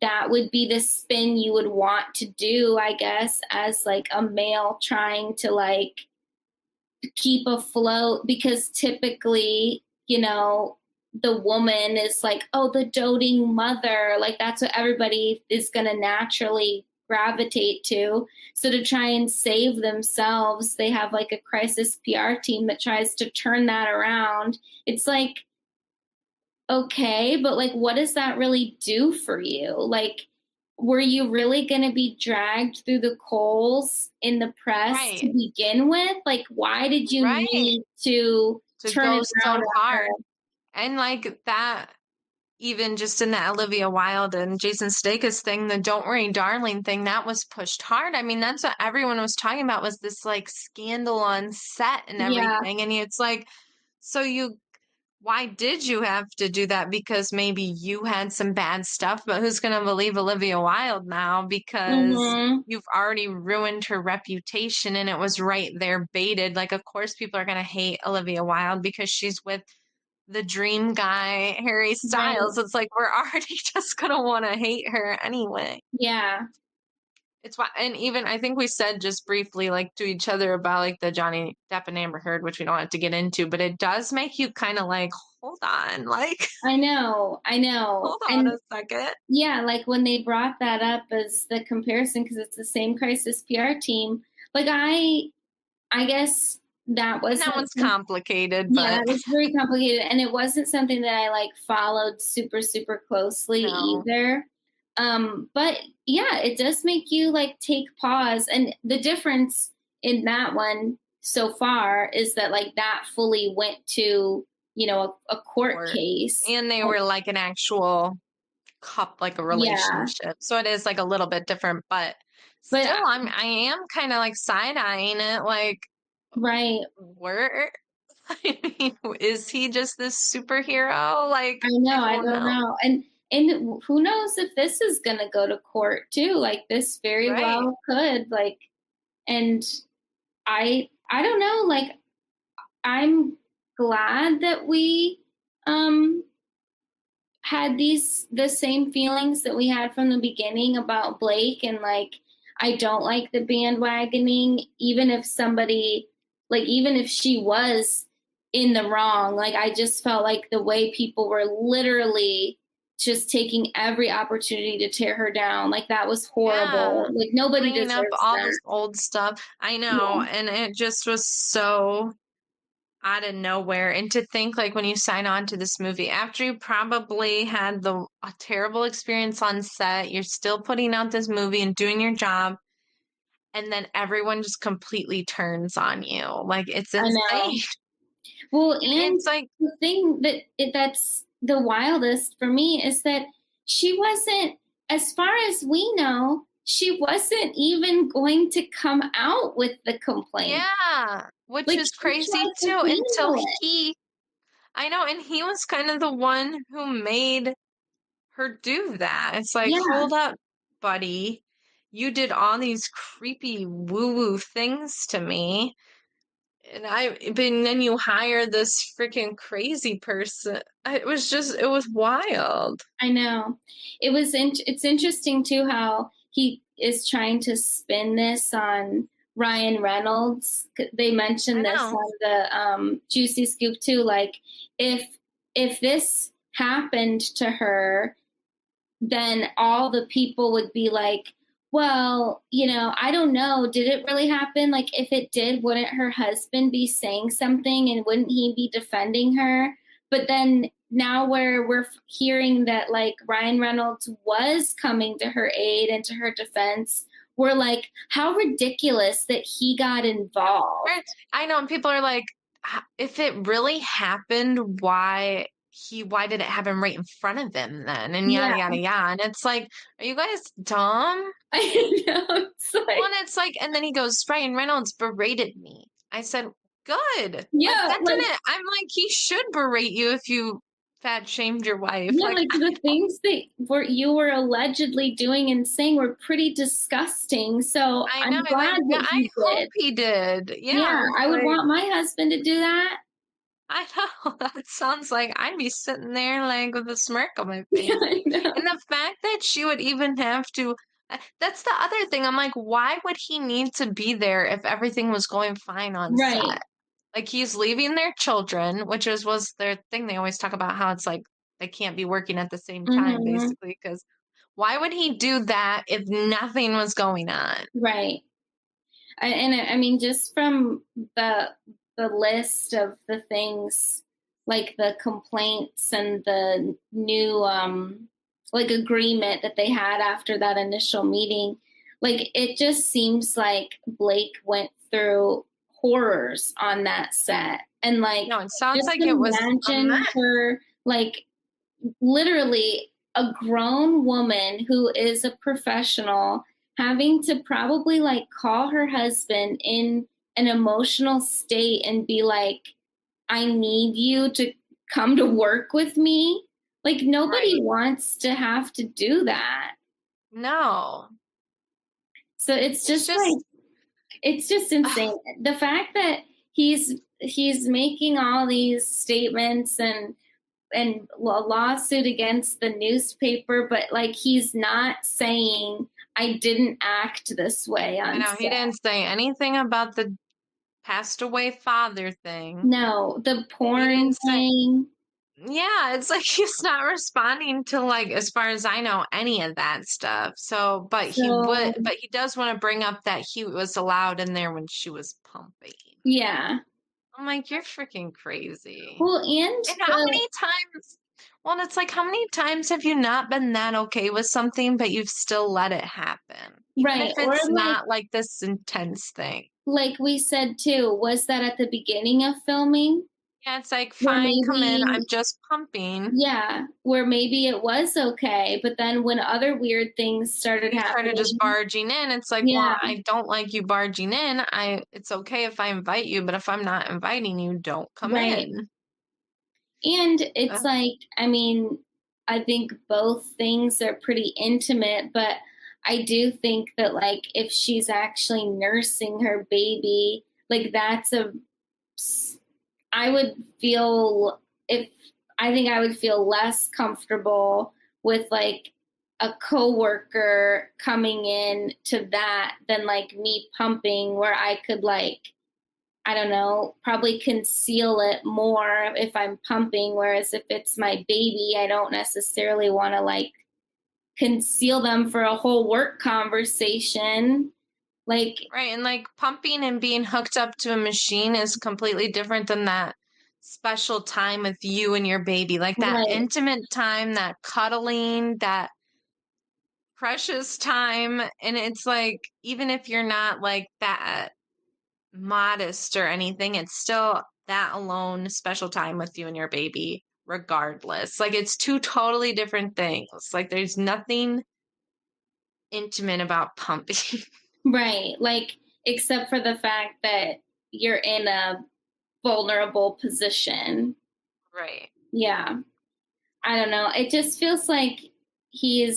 that would be the spin you would want to do, I guess, as like a male trying to like keep afloat because typically, the woman is like, oh, the doting mother. Like that's what everybody is going to naturally gravitate to. So to try and save themselves, they have like a crisis PR team that tries to turn that around. It's like, okay, but like, what does that really do for you? Like, were you really going to be dragged through the coals in the press to right, begin with? Like, why did you right, need to to turn go it around so on her? hard. And like that, even just in the Olivia Wilde and Jason Sudeikis thing, the "Don't Worry, Darling" thing, that was pushed hard. I mean, that's what everyone was talking about was this like scandal on set and Yeah. everything. And it's like, so why did you have to do that? Because maybe you had some bad stuff, but who's going to believe Olivia Wilde now? Because Mm-hmm. you've already ruined her reputation and it was right there baited. Like, of course, people are going to hate Olivia Wilde because she's with the dream guy, Harry Right. Styles. It's like we're already just gonna want to hate her anyway. Yeah. It's why, and even I think we said just briefly, like to each other about like the Johnny Depp and Amber Heard, which we don't have to get into, but it does make you kind of like, hold on, like, I know. hold on And a second. yeah, like when they brought that up as the comparison, because it's the same crisis PR team, like I guess that And that wasn't one's complicated, yeah, but it was very complicated, and it wasn't something that I like followed super, super closely no. either. But yeah, it does make you like take pause. And the difference in that one so far is that like that fully went to, a court Or, case. and they were like an actual like a Yeah. relationship. So it is like a little bit different, but But still I am kind of like side-eyeing it like right. where I mean, is he just this superhero? Like, I know, I I don't don't know. know. And who knows if this is going to go to court too? Like this very Right. well could, like, and I don't know, like I'm glad that we um had the same feelings that we had from the beginning about Blake. And like I don't like the bandwagoning, even if somebody, like even if she was in the wrong. Like I just felt like the way people were literally just taking every opportunity to tear her down, like that was Yeah. horrible. Like nobody Bringing up deserves all this that. old stuff. I know. Yeah. And it just was so out of nowhere. And to think like when you sign on to this movie, after you probably had a terrible experience on set, you're still putting out this movie and doing your job, and then everyone just completely turns on you. Like it's I know. insane. Well, And and it's like, the thing that's the wildest for me is that she wasn't, as far as we know, she wasn't even going to come out with the complaint. yeah, which Like is she crazy tried to too, until handle it. I know, and he was kind of the one who made her do that. It's like, Yeah, hold up, buddy. You did all these creepy woo-woo things to me. But then you hire this freaking crazy person. It was wild. I know. It's interesting too how he is trying to spin this on Ryan Reynolds. They I mentioned this know. on the Juicy Scoop too. Like if this happened to her, then all the people would be like, well, I don't know. Did it really happen? Like, if it did, wouldn't her husband be saying something and wouldn't he be defending her? But then now where we're hearing that like Ryan Reynolds was coming to her aid and to her defense, we're like, how ridiculous that he got involved. Right. I know, and people are like, if it really happened, why did it happen right in front of him then? And Yeah, yada yada yada. And it's like, are you guys dumb? I know. It's Well, like, and it's like, and then he goes, Ryan Reynolds berated me. I said, good. Like yeah, that like didn't, I'm like, he should berate you if you fat shamed your wife. yeah, Like, like the things that you were allegedly doing and saying were pretty disgusting. So I know. I'm glad Yeah, that I he hope did. he did. Yeah, Yeah. It's I would like, want my husband to do that. I know. That sounds like I'd be sitting there like with a smirk on my Yeah, face. I know. And the fact that she would even have to, that's the other thing. I'm like, why would he need to be there if everything was going fine on Right. set? Like he's leaving their children, which was their thing. They always talk about how it's like they can't be working at the same time, Hmm. basically, because why would he do that if nothing was going on? Right. I mean, just from the list of the things, like the complaints and the new like agreement that they had after that initial meeting, like it just seems like Blake went through horrors on that set. And like No, it sounds just like it was a imagine mess. her, like literally a grown woman who is a professional having to probably like call her husband in an emotional state and be like, I need you to come to work with me. Like nobody Right. wants to have to do that. No. So it's It's just like just, it's just insane. The fact that he's making all these statements and a lawsuit against the newspaper, but like he's not saying I didn't act this way on I know, set. he didn't say anything about the passed away father thing. No, the He porn didn't say thing. Yeah, it's like he's not responding to, like, as far as I know, any of that stuff. So, So, but he does wanna bring up that he was allowed in there when she was pumping. yeah. I'm like, "You're freaking crazy." Well, and And how many times well, it's like, how many times have you not been that okay with something, but you've still let it happen? Even right, if or it's not, like, this intense thing. like we said too, was that at the beginning of filming? Yeah, it's like, Where "Fine, come in, maybe I'm just pumping." yeah, where maybe it was okay, but then when other weird things started You started just happening, barging in, it's like, yeah, "Well, I don't like you barging in. I It's okay if I invite you, but if I'm not inviting you, don't come right. in." And it's Ugh, like, I mean, I think both things are pretty intimate, but I do think that, like, if she's actually nursing her baby, like, I would feel, if I think I would feel less comfortable with, like, a coworker coming in to that than, like, me pumping, where I could, like, I don't know, probably conceal it more if I'm pumping. Whereas if it's my baby, I don't necessarily want to, like, conceal them for a whole work conversation. Like, right, and, like, pumping and being hooked up to a machine is completely different than that special time with you and your baby, like, that right, intimate time, that cuddling, that precious time, and it's like, even if you're not, like, that modest or anything, it's still that alone special time with you and your baby regardless. Like, it's two totally different things. Like, there's nothing intimate about pumping. right. Like, except for the fact that you're in a vulnerable position. Right. Yeah. I don't know. It just feels like he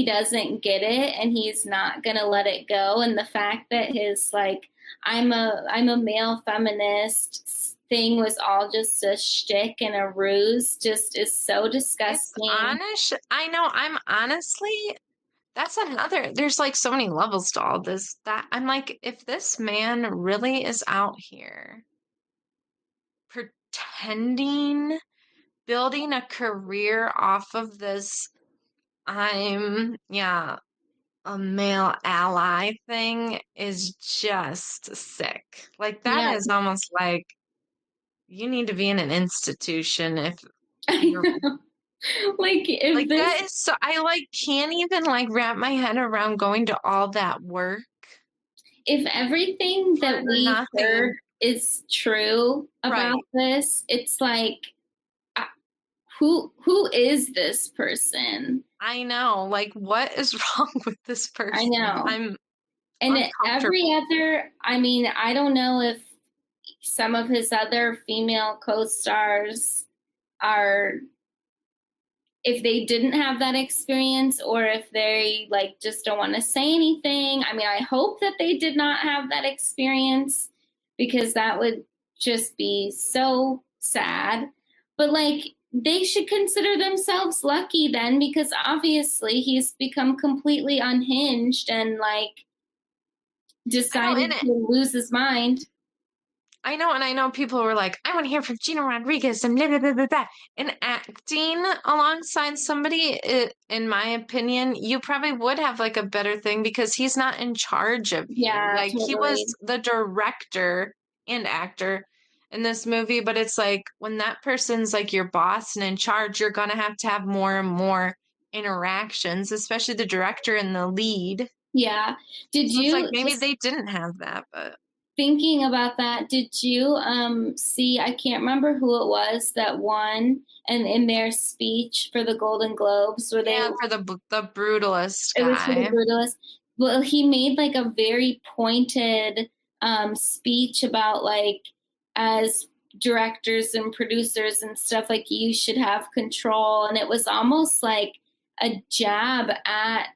doesn't get it and he's not gonna let it go. And the fact that his, like, I'm a male feminist thing was all just a shtick and a ruse just is so It's disgusting. honest. I know. I'm honestly, that's another, there's like so many levels to all this that I'm like, if this man really is out here pretending, building a career off of this, yeah, a male ally thing is just sick. Like, that Yeah. is almost like you need to be in an institution if I you're know. Like, if like, this that is so, I like can't even like wrap my head around going to all that work if everything for that we've heard nothing. is true about Right. this, it's like, uh, who is this person? I know. Like, what is wrong with this I person? know. I'm And every uncomfortable. other, I mean, I don't know if some of his other female co-stars are, if they didn't have that experience or if they, like, just don't want to say anything. I mean, I hope that they did not have that experience because that would just be so sad. But, like, they should consider themselves lucky then, because obviously he's become completely unhinged and, like, I know, decided to lose his mind. and I know people were like, I want to hear from Gina Rodriguez and blah, blah, blah, blah, blah. And acting alongside somebody, in my opinion, you probably would have like a better thing because he's not in charge of you. Yeah, Like, he was totally. the director and actor in this movie, but it's like when that person's like your boss and in charge, you're going to have more and more interactions, especially the director and the lead. Yeah. Did So it's like you maybe just they didn't have that, but thinking about that, did you see, I can't remember who it was that won, and in their speech for the Golden Globes where they yeah, for the brutalist it was for the guy. Brutalist. Well, he made, like, a very pointed speech about, like, as directors and producers and stuff, like, you should have control, and it was almost like a jab at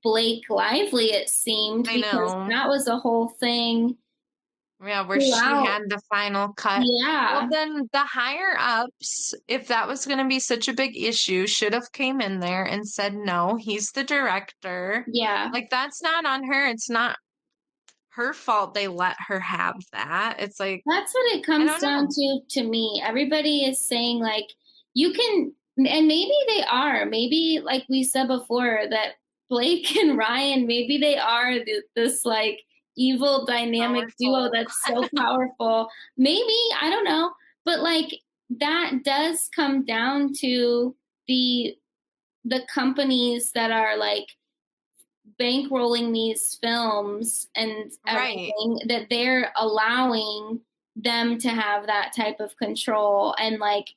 Blake Lively, it seemed, I because know. that was a whole thing Yeah, where she throughout. had the final cut. Well, Yeah. then the higher ups, if that was going to be such a big issue, should have came in there and said, no, he's the director. Yeah. Like, that's not on her. It's not her fault they let her have that. It's like, That's what it I comes don't down know. to me. Everybody is saying like you can, and maybe they are. Maybe like we said before that Blake and Ryan, maybe they are this like evil dynamic duo Powerful. that's so powerful. Maybe, I don't know, but like that does come down to the the companies that are like bankrolling these films and Right. everything, that they're allowing them to have that type of control and like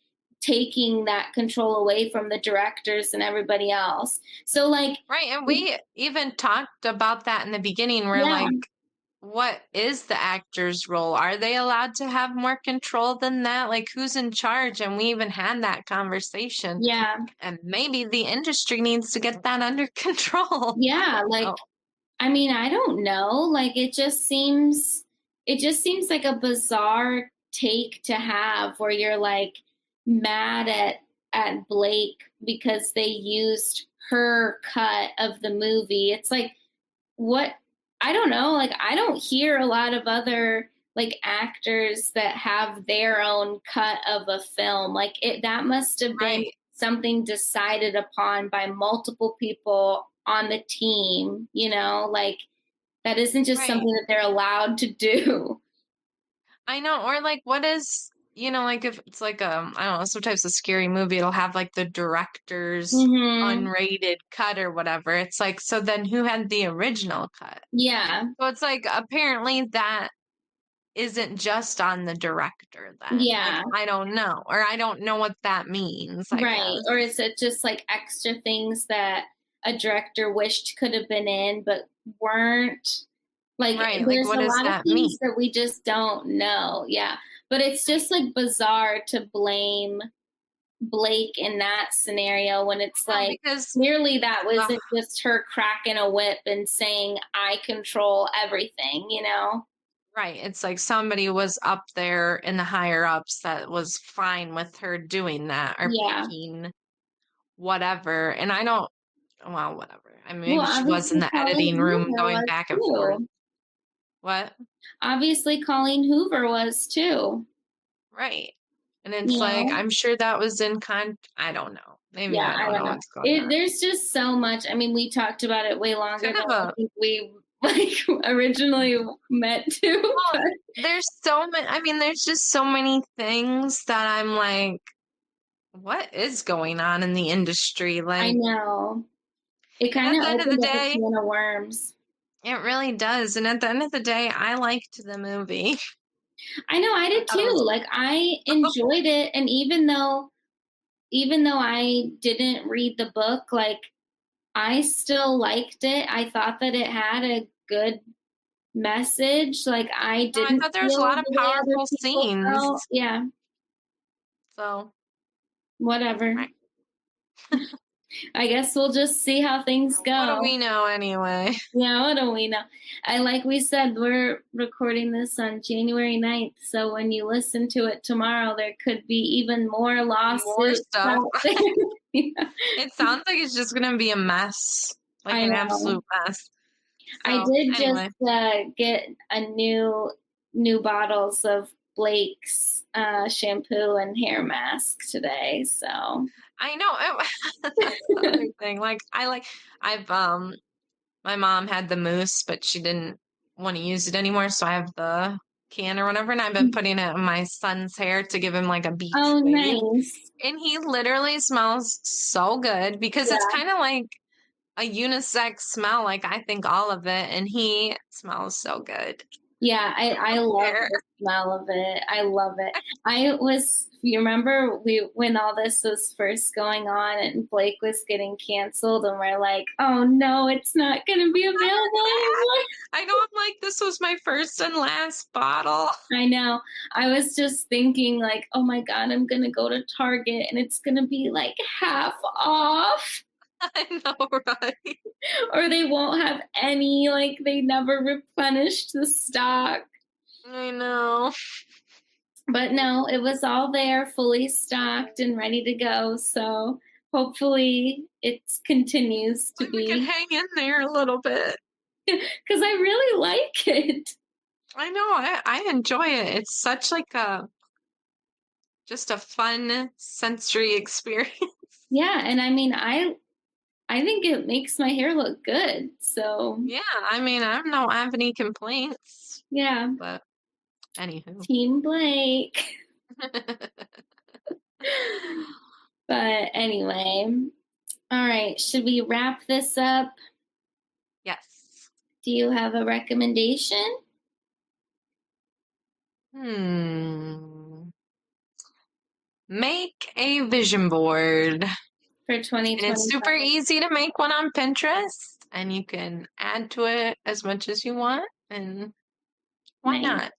taking that control away from the directors and everybody else. So like Right. And we even talked about that in the beginning. We're yeah, like, what is the actor's role? Are they allowed to have more control than that? Like, who's in charge? And we even had that conversation. yeah, And maybe the industry needs to get that under control. I yeah, don't like know. I mean, I don't know. Like it just seems like a bizarre take to have where you're like mad at Blake because they used her cut of the movie. It's like what I don't know, like I don't hear a lot of other like actors that have their own cut of a film. Like it that must have been Right. something decided upon by multiple people on the team, like that isn't just Right. something that they're allowed to do. I know. Or like, what is, like if it's like, I don't know, sometimes a scary movie, it'll have like the director's Mhm. unrated cut or whatever. It's like, so then who had the original cut? Yeah. So it's like, apparently that isn't just on the director then. Like, Yeah. I don't know. Or I don't know what that means, I Right. guess. Or is it just like extra things that a director wished could have been in but weren't? Like Right. Like, there's what a does lot of that mean? things that we just don't know. Yeah. But it's just like bizarre to blame Blake in that scenario when it's No, like because, clearly that ugh, wasn't just her cracking a whip and saying, I control everything, you know? right. It's like somebody was up there in the higher ups that was fine with her doing that or Yeah. picking whatever. And I don't, well, whatever. I mean, Well, maybe she was in obviously the Colleen editing room Hoover going was back and forth. too. What? Obviously Colleen Hoover was too. Right. And it's You like, know? I'm sure that was in I don't know. Maybe Yeah, I I don't don't know know. what's going on. There's just so much. I mean, we talked about it way longer Kind than of I a, think we like originally meant to. well, But there's so many, I mean, there's just so many things that I'm like, what is going on in the industry? I Like, know it and kind at of the end of the opened up a day, can of worms. it really does. And at the end of the day, I liked the movie. I know I I did thought it too. was, Like I enjoyed it, and even though I didn't read the book, like I still liked it. I thought that it had a good message. Like I no, I didn't thought there was a feel lot of the way other powerful people felt. scenes. Yeah, So, whatever. right. I guess we'll just see how things What do go. we know anyway? Yeah, what do we know? And like we said, we're recording this on January 9th. So when you listen to it tomorrow, there could be even more More lawsuits stuff. out there. Yeah, It sounds like it's just gonna be a mess, like I an know. absolute mess. I So, did just anyway, get a new bottles of Blake's shampoo and hair mask today. So I know that's the other thing. Like, I've my mom had the mousse, but she didn't want to use it anymore, so I have the can or whatever, and I've been putting it in my son's hair to give him like a beach oh, wave. nice. And he literally smells so good because it's Yeah. kind of like a unisex smell, like I think all of it, and he smells so good. Yeah, I love Hair. the smell of it. I love it. You remember when all this was first going on and Blake was getting canceled and we're like, oh no, it's not going to be available anymore. I know, I'm like, this was my first and last bottle. I know. I was just thinking like, oh my God, I'm going to go to Target and it's going to be like half off. I know, right? Or they won't have any, like they never replenished the stock. I know. But no, it was all there, fully stocked and ready to go. So hopefully it continues to Like we could be. hang in there a little bit. Because I really like it. I know. I enjoy it. It's such like just a fun sensory experience. Yeah, and I mean, I think it makes my hair look good. So Yeah, I mean, I don't have any complaints. yeah. But anywho. Team Blake. But anyway, all right. Should we wrap this up? Yes. Do you have a recommendation? Make a vision board. For And 2025. it's super easy to make one on Pinterest, and you can add to it as much as you want, and why not?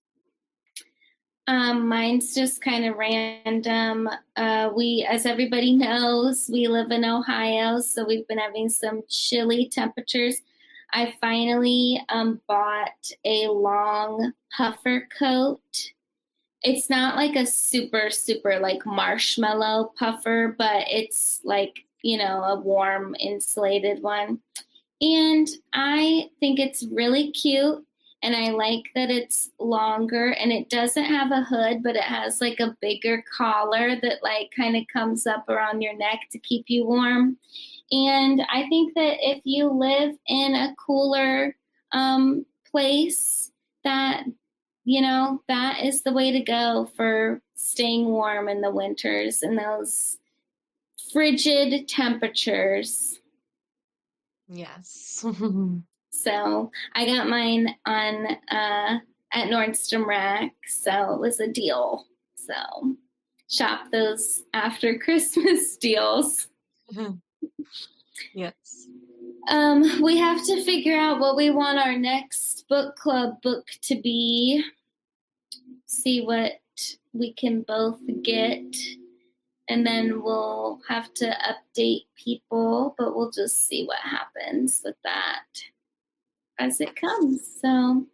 Mine's just kind of random. As everybody knows, we live in Ohio, so we've been having some chilly temperatures. I finally bought a long puffer coat. It's not like a super, super like marshmallow puffer, but it's like, a warm insulated one. And I think it's really cute. And I like that it's longer and it doesn't have a hood, but it has like a bigger collar that like kind of comes up around your neck to keep you warm. And I think that if you live in a cooler place, that that is the way to go for staying warm in the winters and those frigid temperatures. Yes. So I got mine on at Nordstrom Rack, so it was a deal. So shop those after Christmas deals. Yes. We have to figure out what we want our next book club book to be. See what we can both get. And then we'll have to update people, but we'll just see what happens with that as it comes. So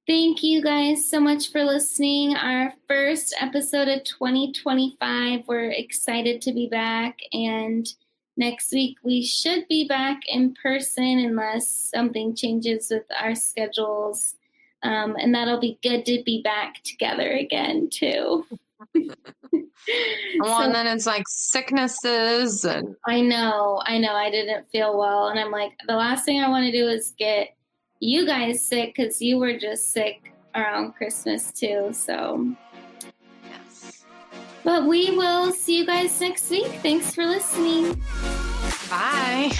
thank you guys so much for listening. Our first episode of 2025. We're excited to be back. And next week we should be back in person unless something changes with our schedules. And that'll be good to be back together again, too. Well, and then it's like sicknesses and I know. I didn't feel well. And I'm like, the last thing I want to do is get you guys sick because you were just sick around Christmas, too. So, yes. But we will see you guys next week. Thanks for listening. Bye.